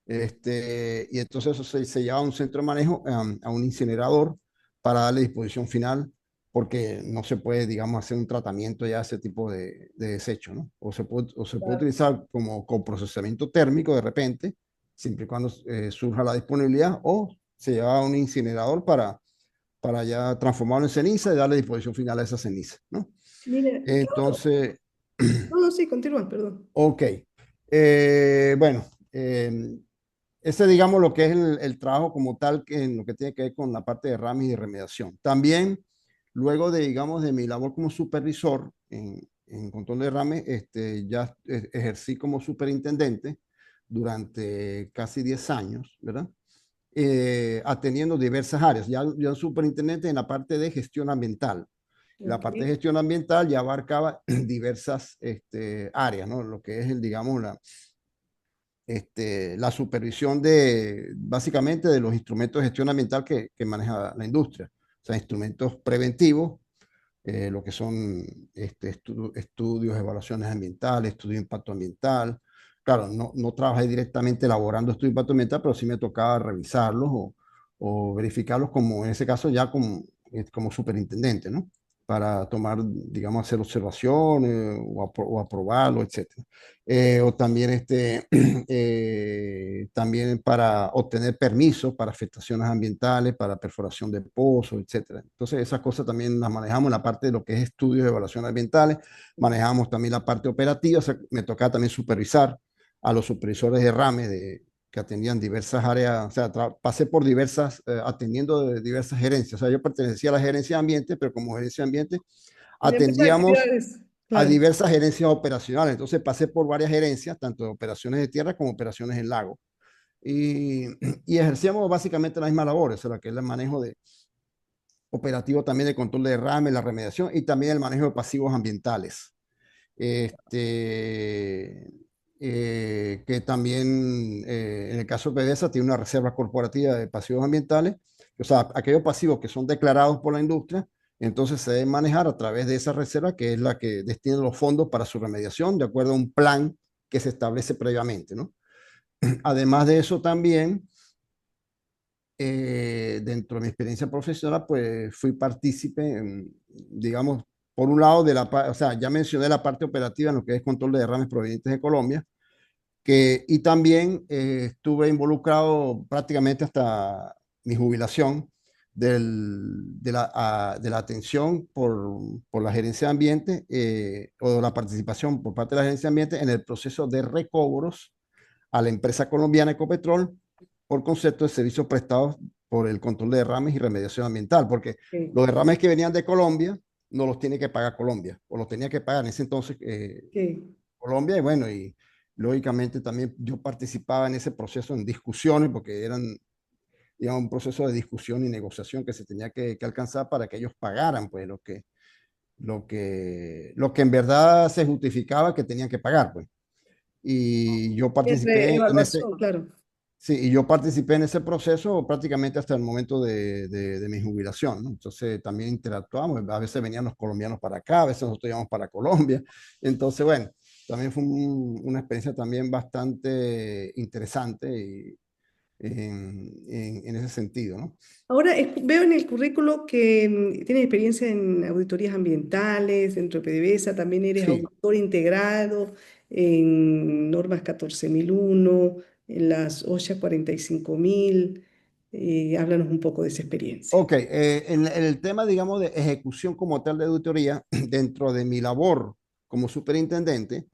Y entonces eso se lleva a un centro de manejo, a un incinerador, para darle disposición final, porque no se puede, digamos, hacer un tratamiento ya de ese tipo de desecho, ¿no? O se puede Claro. utilizar como procesamiento térmico de repente, siempre y cuando surja la disponibilidad, o se lleva a un incinerador para ya transformarlo en ceniza y darle disposición final a esa ceniza, ¿no? Mira, Claudio. Entonces, No, no, sí, continúa, perdón. ok. Bueno, ese, digamos, lo que es el trabajo como tal, que en lo que tiene que ver con la parte de RAMI y remediación. También, luego de, digamos, de mi labor como supervisor en control de RAME, ya ejercí como superintendente durante casi 10 años, ¿verdad? Atendiendo diversas áreas. Ya superintendente en la parte de gestión ambiental. La Ok. parte de gestión ambiental ya abarcaba diversas áreas, ¿no? Lo que es, digamos, la supervisión básicamente de los instrumentos de gestión ambiental que maneja la industria. O sea, instrumentos preventivos, lo que son estudios, evaluaciones ambientales, estudios de impacto ambiental. Claro, no trabajé directamente elaborando estudios de impacto ambiental, pero sí me tocaba revisarlos o verificarlos como, en ese caso, ya como superintendente, ¿no? Para tomar, digamos, hacer observaciones o aprobarlo, etcétera. O también, también para obtener permisos para afectaciones ambientales, para perforación de pozos, etcétera. Entonces, esas cosas también las manejamos en la parte de lo que es estudios de evaluación ambientales, manejamos también la parte operativa, o sea, me tocaba también supervisar a los supervisores de RAME que atendían diversas áreas, o sea, pasé por atendiendo de diversas gerencias, o sea, yo pertenecía a la gerencia de ambiente, pero como gerencia de ambiente Tenía muchas atendíamos actividades, a claro. diversas gerencias operacionales. Entonces pasé por varias gerencias, tanto de operaciones de tierra como operaciones en lago. Y, y ejercíamos básicamente la misma labor, o sea, la que es el manejo operativo también de control de derrame, la remediación y también el manejo de pasivos ambientales. Que también en el caso de PDVSA tiene una reserva corporativa de pasivos ambientales, o sea, aquellos pasivos que son declarados por la industria, entonces se deben manejar a través de esa reserva, que es la que destina los fondos para su remediación, de acuerdo a un plan que se establece previamente, ¿no? Además de eso también, dentro de mi experiencia profesional, pues fui partícipe, digamos, por un lado, o sea, ya mencioné la parte operativa en lo que es control de derrames provenientes de Colombia, y también estuve involucrado prácticamente hasta mi jubilación de la atención por la gerencia de ambiente o la participación por parte de la gerencia de ambiente en el proceso de recobros a la empresa colombiana Ecopetrol por concepto de servicios prestados por el control de derrames y remediación ambiental, porque Sí, los derrames que venían de Colombia no los tiene que pagar Colombia, o los tenía que pagar en ese entonces sí. Colombia, y bueno, y lógicamente también yo participaba en ese proceso en discusiones, porque eran, digamos, un proceso de discusión y negociación que se tenía que alcanzar para que ellos pagaran, pues, lo que en verdad se justificaba que tenían que pagar, pues. y yo Es participé en ese, evaluación, claro. sí, y yo participé en ese proceso prácticamente hasta el momento de mi jubilación, ¿no? Entonces también interactuamos, a veces venían los colombianos para acá, a veces nosotros íbamos para Colombia. Entonces, bueno, también fue una experiencia también bastante interesante en ese sentido, ¿no? Ahora veo en el currículo que tienes experiencia en auditorías ambientales, dentro de PDVSA, también eres Sí. auditor integrado en normas 14001, en las OSHA 45000. Háblanos un poco de esa experiencia. Ok, en el tema, digamos, de ejecución como tal de auditoría, dentro de mi labor como superintendente,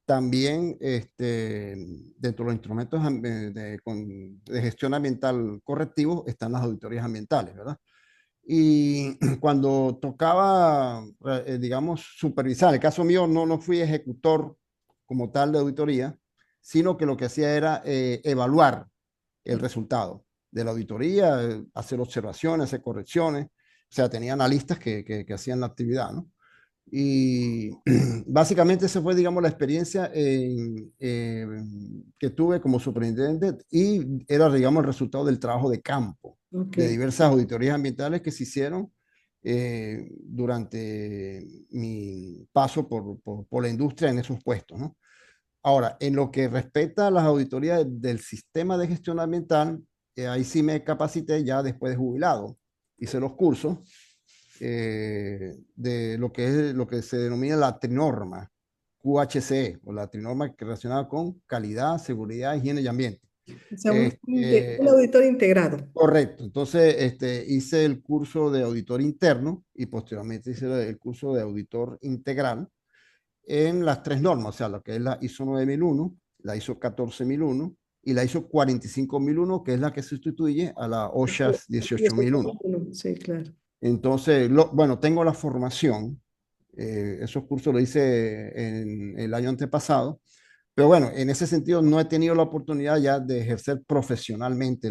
también dentro de los instrumentos de gestión ambiental correctivos están las auditorías ambientales, ¿verdad? Y cuando tocaba, digamos, supervisar, en el caso mío no fui ejecutor como tal de auditoría, sino que lo que hacía era evaluar el resultado de la auditoría, hacer observaciones, hacer correcciones, o sea, tenía analistas que hacían la actividad, ¿no? Y básicamente esa fue, digamos, la experiencia que tuve como superintendente y era, digamos, el resultado del trabajo de campo, Ok. de diversas auditorías ambientales que se hicieron durante mi paso por la industria en esos puestos, ¿no? Ahora, en lo que respecta a las auditorías del sistema de gestión ambiental, ahí sí me capacité ya después de jubilado. Hice los cursos de lo que se denomina la trinorma QHCE, o la trinorma relacionada con calidad, seguridad, higiene y ambiente. O sea, un El, auditor integrado. correcto. Entonces, hice el curso de auditor interno y posteriormente hice el curso de auditor integral en las tres normas, o sea, lo que es la ISO 9001, la ISO 14001 y la ISO 45001, que es la que sustituye a la OSHA Y eso es 18001. uno, sí, claro. Entonces, bueno, tengo la formación, esos cursos los hice en el año antepasado, pero bueno, en ese sentido no he tenido la oportunidad ya de ejercer profesionalmente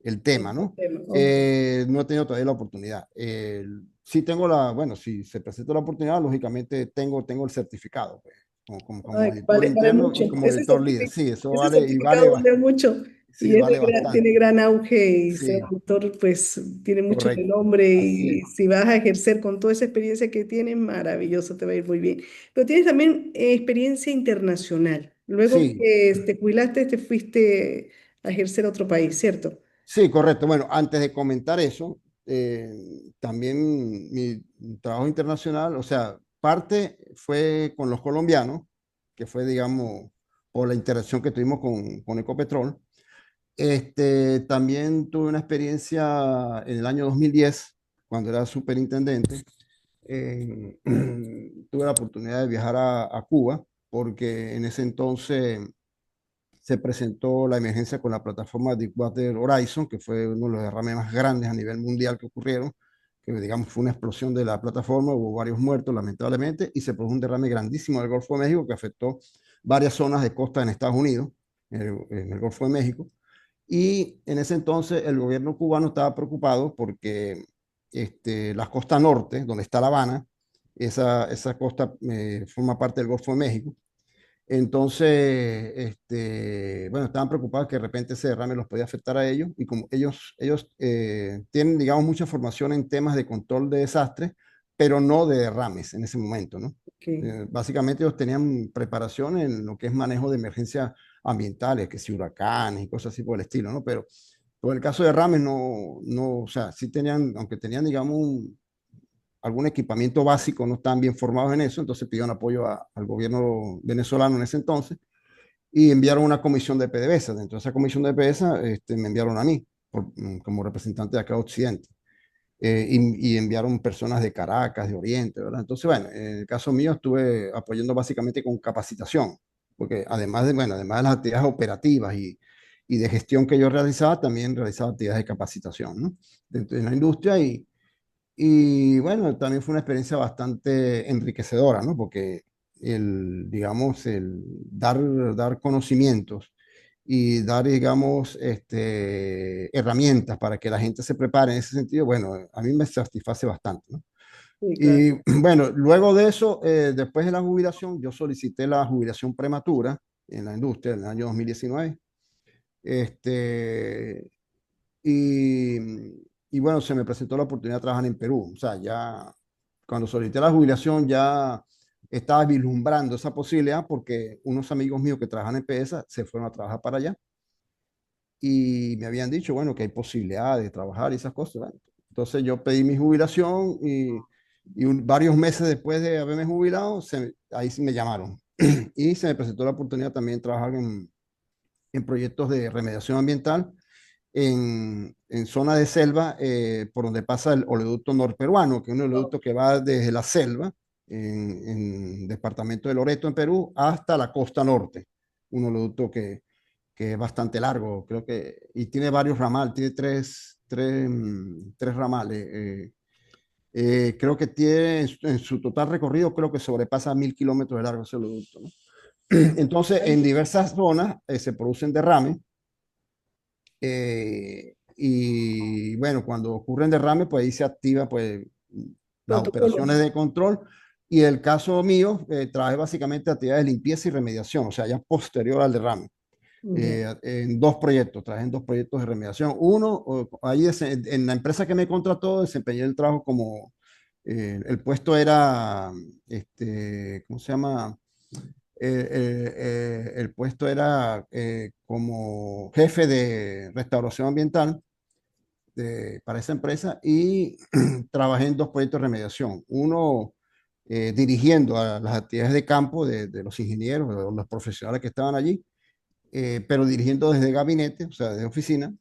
el tema, Ese ¿no? tema, ok. No he tenido todavía la oportunidad. Sí tengo bueno, si se presenta la oportunidad, lógicamente tengo el certificado, pues, como Ay, auditor vale interno y mucho. como auditor líder. Sí, eso Ese vale y vale, certificado vale mucho sí, y es vale tiene bastante. gran auge y ser Sí, autor pues tiene mucho correcto. renombre Así es. y si vas a ejercer con toda esa experiencia que tienes, maravilloso, te va a ir muy bien. Pero tienes también experiencia internacional. Luego Sí, que te jubilaste, te fuiste a ejercer a otro país, ¿cierto? sí, correcto. Bueno, antes de comentar eso, también mi trabajo internacional, o sea, parte fue con los colombianos, que fue, digamos, por la interacción que tuvimos con Ecopetrol. También tuve una experiencia en el año 2010, cuando era superintendente. Tuve la oportunidad de viajar a Cuba, porque en ese entonces se presentó la emergencia con la plataforma Deepwater Horizon, que fue uno de los derrames más grandes a nivel mundial que ocurrieron, que digamos fue una explosión de la plataforma, hubo varios muertos lamentablemente, y se produjo un derrame grandísimo en el Golfo de México que afectó varias zonas de costa en Estados Unidos, en el Golfo de México. Y en ese entonces el gobierno cubano estaba preocupado porque la costa norte, donde está La Habana, esa costa forma parte del Golfo de México. Entonces, bueno, estaban preocupados que de repente ese derrame los podía afectar a ellos y como ellos tienen, digamos, mucha formación en temas de control de desastres, pero no de derrames en ese momento, ¿no? Ok. Básicamente ellos tenían preparación en lo que es manejo de emergencias ambientales, que si huracanes y cosas así por el estilo, ¿no? Pero por el caso de derrames o sea, sí tenían, aunque tenían, digamos, algún equipamiento básico, no estaban bien formados en eso, entonces pidieron apoyo al gobierno venezolano en ese entonces y enviaron una comisión de PDVSA. Dentro de esa comisión de PDVSA me enviaron a mí como representante de acá de Occidente. Y enviaron personas de Caracas, de Oriente, ¿verdad? Entonces, bueno, en el caso mío estuve apoyando básicamente con capacitación, porque bueno, además de las actividades operativas y de gestión que yo realizaba, también realizaba actividades de capacitación, ¿no? Dentro de la industria y bueno, también fue una experiencia bastante enriquecedora, ¿no? Porque digamos, el dar conocimientos y dar, digamos, herramientas para que la gente se prepare en ese sentido, bueno, a mí me satisface bastante, ¿no? Sí, claro. Y bueno, luego de eso, después de la jubilación, yo solicité la jubilación prematura en la industria en el año 2019. Este, y, y bueno, se me presentó la oportunidad de trabajar en Perú. O sea, ya cuando solicité la jubilación ya estaba vislumbrando esa posibilidad porque unos amigos míos que trabajan en PESA se fueron a trabajar para allá y me habían dicho, bueno, que hay posibilidad de trabajar y esas cosas. Bueno, entonces yo pedí mi jubilación y varios meses después de haberme jubilado, ahí sí me llamaron y se me presentó la oportunidad también de trabajar en proyectos de remediación ambiental en zona de selva por donde pasa el oleoducto norperuano, que es un oleoducto que va desde la selva en departamento de Loreto, en Perú, hasta la costa norte. Un oleoducto que es bastante largo, creo que, y tiene varios ramales, tiene tres ramales. Creo que tiene en su total recorrido, creo que sobrepasa 1.000 kilómetros de largo ese oleoducto, ¿no? Entonces, en diversas zonas se producen derrames y bueno, cuando ocurren derrames, pues ahí se activa pues las Protocolos. operaciones de control. Y el caso mío, traje básicamente actividades de limpieza y remediación, o sea, ya posterior al derrame. Ya. En dos proyectos, trabajé en dos proyectos de remediación. Uno, ahí en la empresa que me contrató, desempeñé el trabajo como, el puesto era, ¿cómo se llama? El puesto era como jefe de restauración ambiental para esa empresa y trabajé en dos proyectos de remediación. Uno dirigiendo a las actividades de campo de los ingenieros, de los profesionales que estaban allí, pero dirigiendo desde gabinete, o sea, desde oficina.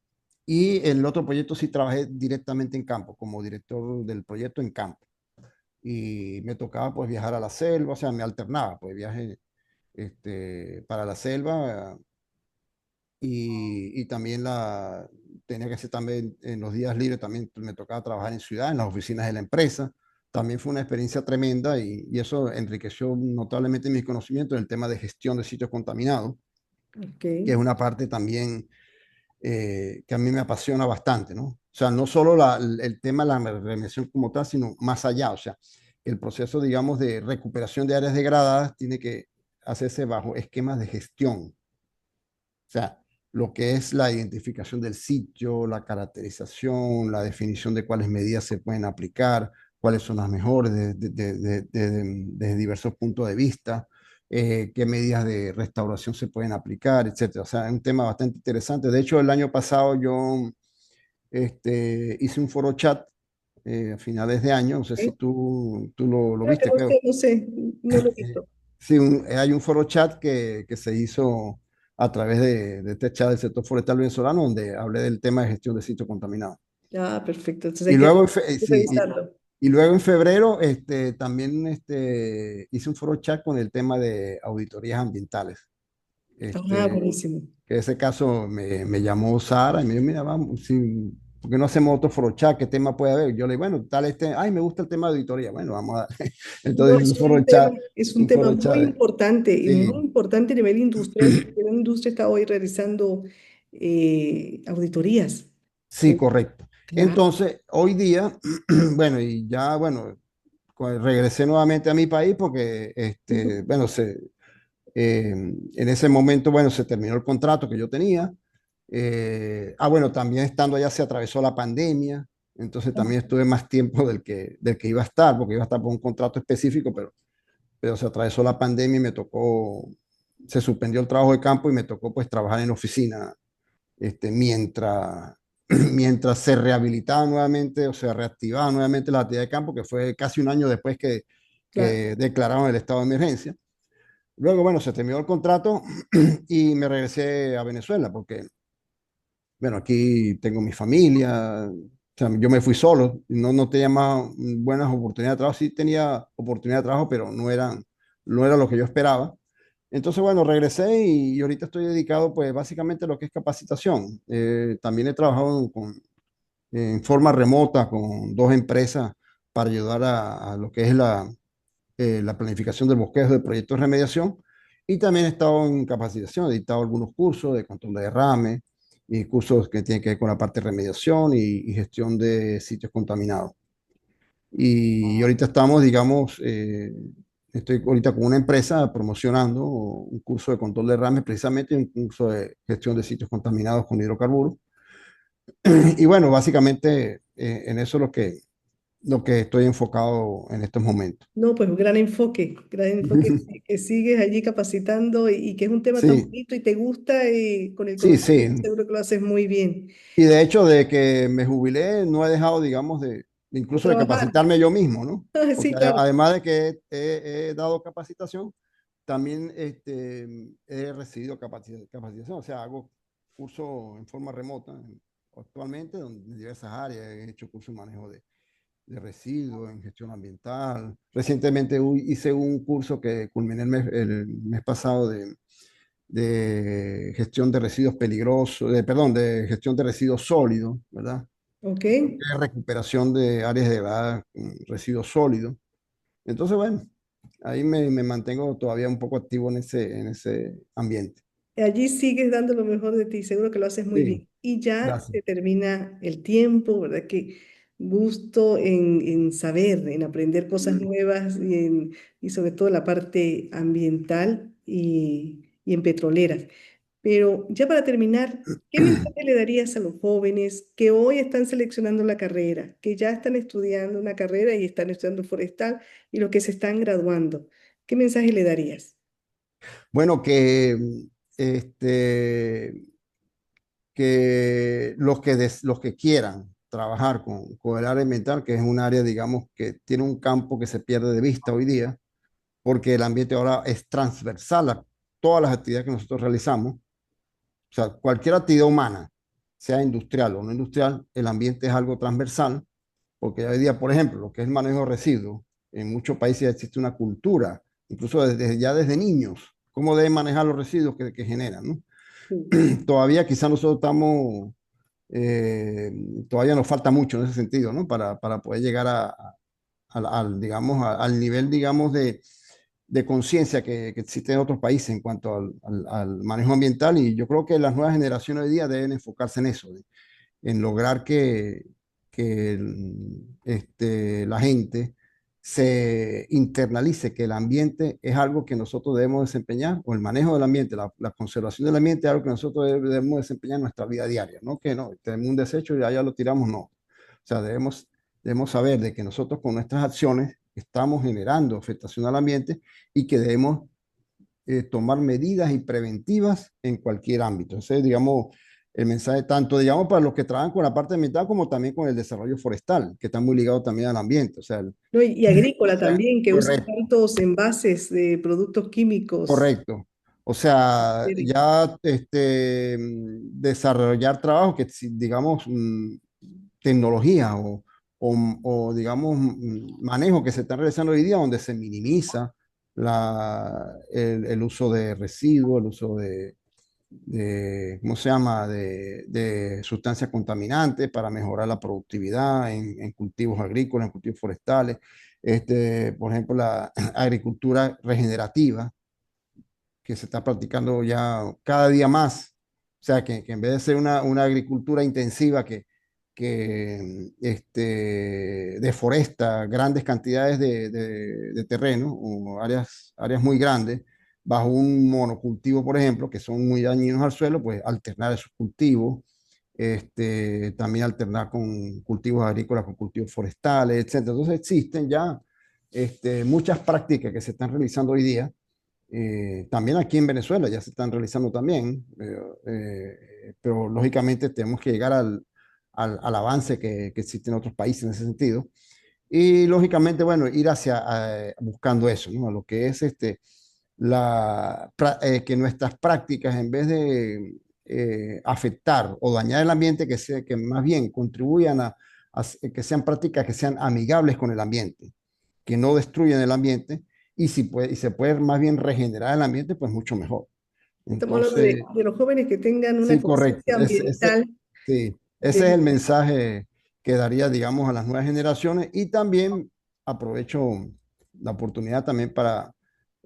Y el otro proyecto sí trabajé directamente en campo, como director del proyecto en campo. Y me tocaba pues viajar a la selva, o sea, me alternaba, pues viaje para la selva y también tenía que hacer también en los días libres, también me tocaba trabajar en ciudad, en las oficinas de la empresa. También fue una experiencia tremenda y eso enriqueció notablemente mis conocimientos en el tema de gestión de sitios contaminados, Ok. que es una parte también que a mí me apasiona bastante, ¿no? O sea, no solo el tema de la remediación como tal, sino más allá, o sea, el proceso, digamos, de recuperación de áreas degradadas tiene que hacerse bajo esquemas de gestión. O sea, lo que es la identificación del sitio, la caracterización, la definición de cuáles medidas se pueden aplicar, cuáles son las mejores desde diversos puntos de vista, qué medidas de restauración se pueden aplicar, etcétera. O sea, es un tema bastante interesante. De hecho, el año pasado yo hice un foro chat a finales de año, no sé si Ok. tú lo Creo que viste, no creo. sé, no sé, no lo he visto. Sí, hay un foro chat que se hizo a través de este chat del sector forestal venezolano, donde hablé del tema de gestión de sitios contaminados. Ah, perfecto. Entonces Y hay que luego, sí, revisarlo. y luego en febrero también hice un foro chat con el tema de auditorías ambientales. Ah, Este, buenísimo. que en ese caso me llamó Sara y me dijo, mira, vamos, sí, ¿por qué no hacemos otro foro chat? ¿Qué tema puede haber? Yo le digo, bueno, tal ay, me gusta el tema de auditoría. Bueno, vamos a No, entonces hice es un un tema foro muy chat. importante y muy Sí, importante a nivel industrial, porque la industria está hoy realizando auditorías. sí, correcto. Claro. Entonces, hoy día, bueno, y ya, bueno, regresé nuevamente a mi país porque, bueno, en ese momento, bueno, se terminó el contrato que yo tenía. Bueno, también estando allá se atravesó la pandemia, entonces también estuve más tiempo del que iba a estar, porque iba a estar por un contrato específico, pero se atravesó la pandemia y me tocó, se suspendió el trabajo de campo y me tocó pues trabajar en oficina mientras, mientras se rehabilitaba nuevamente o se reactivaba nuevamente la actividad de campo, que fue casi un año después Claro. que declararon el estado de emergencia. Luego, bueno, se terminó el contrato y me regresé a Venezuela porque, bueno, aquí tengo mi familia, o sea, yo me fui solo, no tenía más buenas oportunidades de trabajo, sí tenía oportunidad de trabajo, pero no era lo que yo esperaba. Entonces, bueno, regresé y ahorita estoy dedicado, pues, básicamente a lo que es capacitación. También he trabajado en forma remota con dos empresas para ayudar a lo que es la planificación del bosquejo de proyectos de remediación. Y también he estado en capacitación, he dictado algunos cursos de control de derrame y cursos que tienen que ver con la parte de remediación y gestión de sitios contaminados. Y ahorita estamos, digamos, Estoy ahorita con una empresa promocionando un curso de control de derrames, precisamente un curso de gestión de sitios contaminados con hidrocarburos. Y bueno, básicamente en eso es lo que estoy enfocado en estos momentos. No, pues un gran enfoque que sigues allí capacitando y que es un tema tan Sí, bonito y te gusta y con el sí, conocimiento sí. seguro que lo haces muy bien. Y de hecho, de que me jubilé, no he dejado, digamos, De incluso de trabajar. capacitarme yo mismo, ¿no? Porque Sí, claro. además de que he dado capacitación, también he recibido capacitación, o sea, hago cursos en forma remota actualmente en diversas áreas. He hecho cursos de manejo de residuos, en gestión ambiental. Recientemente hice un curso que culminé el mes pasado de gestión de residuos peligrosos, perdón, de gestión de residuos sólidos, ¿verdad? Ok. De recuperación de áreas degradadas con residuos sólidos. Entonces, bueno, ahí me mantengo todavía un poco activo en ese ambiente. Allí sigues dando lo mejor de ti, seguro que lo haces muy Sí, bien. Y ya gracias. se termina el tiempo, ¿verdad? Que gusto en saber, en aprender cosas nuevas y sobre todo la parte ambiental y en petroleras. Pero ya para terminar, ¿qué mensaje le darías a los jóvenes que hoy están seleccionando la carrera, que ya están estudiando una carrera y están estudiando forestal y los que se están graduando? ¿Qué mensaje le darías? Bueno, este, que los que quieran trabajar con el área ambiental, que es un área, digamos, que tiene un campo que se pierde de vista hoy día, porque el ambiente ahora es transversal a todas las actividades que nosotros realizamos. O sea, cualquier actividad humana, sea industrial o no industrial, el ambiente es algo transversal, porque hoy día, por ejemplo, lo que es el manejo de residuos, en muchos países ya existe una cultura, incluso ya desde niños, cómo deben manejar los residuos que generan, ¿no? Sí. Todavía quizás nosotros estamos, eh, todavía nos falta mucho en ese sentido, ¿no? Para poder llegar digamos, al nivel, digamos, de conciencia que existe en otros países en cuanto al manejo ambiental. Y yo creo que las nuevas generaciones hoy día deben enfocarse en eso, en lograr que la gente se internalice que el ambiente es algo que nosotros debemos desempeñar, o el manejo del ambiente, la conservación del ambiente es algo que nosotros debemos desempeñar en nuestra vida diaria, no que no, tenemos un desecho y allá lo tiramos, no. O sea, debemos saber de que nosotros con nuestras acciones estamos generando afectación al ambiente y que debemos tomar medidas y preventivas en cualquier ámbito. Ese es, digamos, el mensaje tanto, digamos, para los que trabajan con la parte ambiental como también con el desarrollo forestal, que está muy ligado también al ambiente. O sea, ¿No? Y agrícola también, que usan correcto, tantos envases de productos químicos. correcto. O sea, ya desarrollar trabajo que, digamos, tecnología digamos, manejo que se están realizando hoy día donde se minimiza el uso de residuos, el uso ¿cómo se llama?, de sustancias contaminantes para mejorar la productividad en cultivos agrícolas, en cultivos forestales. Por ejemplo, la agricultura regenerativa, que se está practicando ya cada día más. O sea, que en vez de ser una agricultura intensiva que deforesta grandes cantidades de terreno o áreas muy grandes, bajo un monocultivo, por ejemplo, que son muy dañinos al suelo, pues alternar esos cultivos, también alternar con cultivos agrícolas, con cultivos forestales, etcétera. Entonces existen ya muchas prácticas que se están realizando hoy día, también aquí en Venezuela ya se están realizando también, pero lógicamente tenemos que llegar al avance que existe en otros países en ese sentido. Y lógicamente, bueno, ir buscando eso, ¿no? Lo que es que nuestras prácticas, en vez de afectar o dañar el ambiente, que más bien contribuyan que sean prácticas que sean amigables con el ambiente, que no destruyan el ambiente, y se puede más bien regenerar el ambiente, pues mucho mejor. Estamos hablando Entonces, de los jóvenes que tengan una sí, correcto. conciencia ambiental. Sí, ese es el De, mensaje que daría, digamos, a las nuevas generaciones. Y también aprovecho la oportunidad también para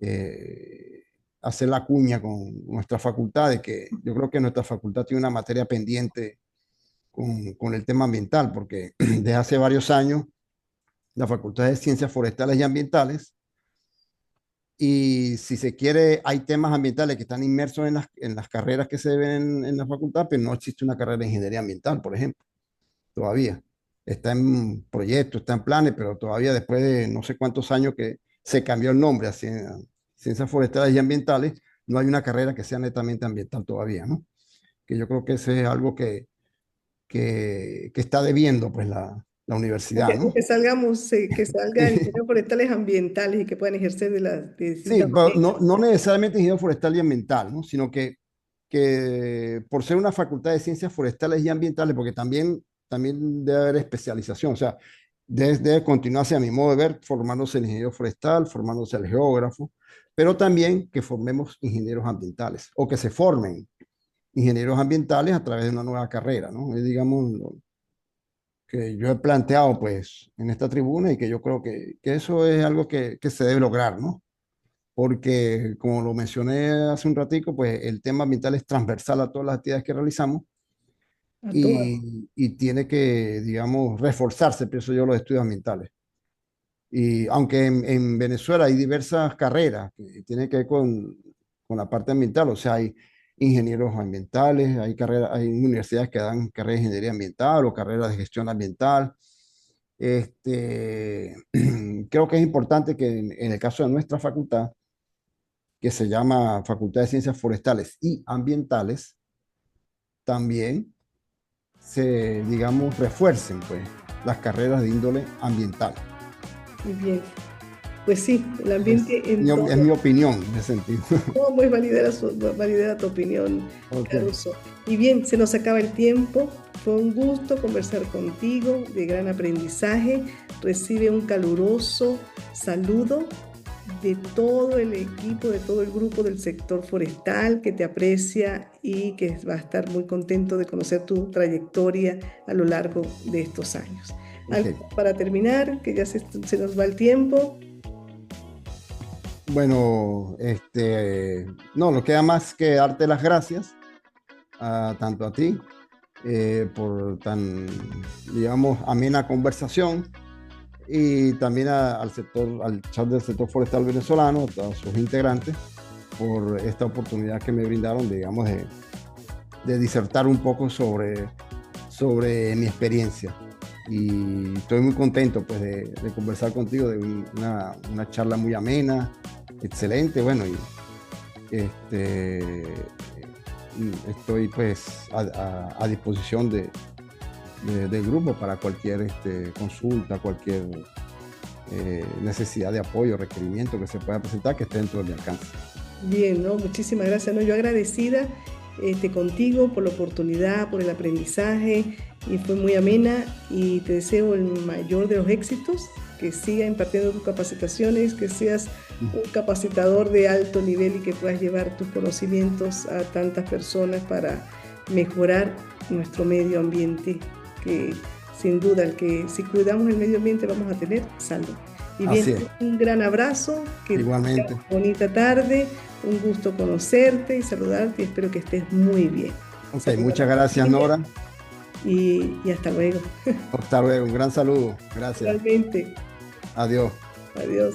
eh, hacer la cuña con nuestra facultad, de que yo creo que nuestra facultad tiene una materia pendiente con el tema ambiental, porque desde hace varios años la Facultad de Ciencias Forestales y Ambientales Y si se quiere, hay temas ambientales que están inmersos en las carreras que se ven en la facultad, pero no existe una carrera de ingeniería ambiental, por ejemplo, todavía. Está en proyectos, está en planes, pero todavía después de no sé cuántos años que se cambió el nombre a Ciencias Forestales y Ambientales, no hay una carrera que sea netamente ambiental todavía, ¿no? Que yo creo que ese es algo que está debiendo pues la universidad, O ¿no? que salgamos, que salgan ingenieros forestales ambientales y que puedan ejercer de Sí, distintas pero maneras. no necesariamente ingeniero forestal y ambiental, ¿no? Sino que por ser una facultad de ciencias forestales y ambientales, porque también debe haber especialización, o sea, debe continuarse a mi modo de ver, formándose el ingeniero forestal, formándose el geógrafo, pero también que formemos ingenieros ambientales o que se formen ingenieros ambientales a través de una nueva carrera, ¿no? Es, digamos, lo que yo he planteado pues en esta tribuna y que yo creo que eso es algo que se debe lograr, ¿no? Porque como lo mencioné hace un ratico, pues el tema ambiental es transversal a todas las actividades que realizamos A todas. y tiene que, digamos, reforzarse, pienso yo, los estudios ambientales. Y aunque en Venezuela hay diversas carreras que tienen que ver con la parte ambiental, o sea, hay ingenieros ambientales, hay carreras, hay universidades que dan carreras de ingeniería ambiental o carreras de gestión ambiental. Este, creo que es importante que en el caso de nuestra facultad, que se llama Facultad de Ciencias Forestales y Ambientales, también se, digamos, refuercen pues las carreras de índole ambiental. Muy bien. Pues sí, el ambiente en Es todo. mi opinión en ese sentido. No, muy validera tu opinión, Ok, Caruso. Y bien, se nos acaba el tiempo. Fue un gusto conversar contigo, de gran aprendizaje. Recibe un caluroso saludo de todo el equipo, de todo el grupo del sector forestal que te aprecia y que va a estar muy contento de conocer tu trayectoria a lo largo de estos años. ok. Algo para terminar, que ya se nos va el tiempo. Bueno, no, no queda más que darte las gracias tanto a ti por tan, digamos, amena conversación y también al sector, al chat del sector forestal venezolano, a sus integrantes, por esta oportunidad que me brindaron, digamos, de disertar un poco sobre mi experiencia. Y estoy muy contento pues de conversar contigo, de una charla muy amena, excelente, bueno, y este, estoy pues a disposición del grupo para cualquier consulta, cualquier necesidad de apoyo, requerimiento que se pueda presentar que esté dentro de mi alcance. Bien, ¿no? Muchísimas gracias, ¿no? Yo agradecida contigo por la oportunidad, por el aprendizaje y fue muy amena y te deseo el mayor de los éxitos, que sigas impartiendo tus capacitaciones, que seas un capacitador de alto nivel y que puedas llevar tus conocimientos a tantas personas para mejorar nuestro medio ambiente, que sin duda el que si cuidamos el medio ambiente vamos a tener salud. Y bien, Así es, un gran abrazo, que tengas igualmente. bonita tarde, un gusto conocerte y saludarte y espero que estés muy bien. Ok, Saludos a muchas la gracias, familia Nora. y hasta luego. Hasta luego, un gran saludo. Gracias. Realmente, Adiós. adiós.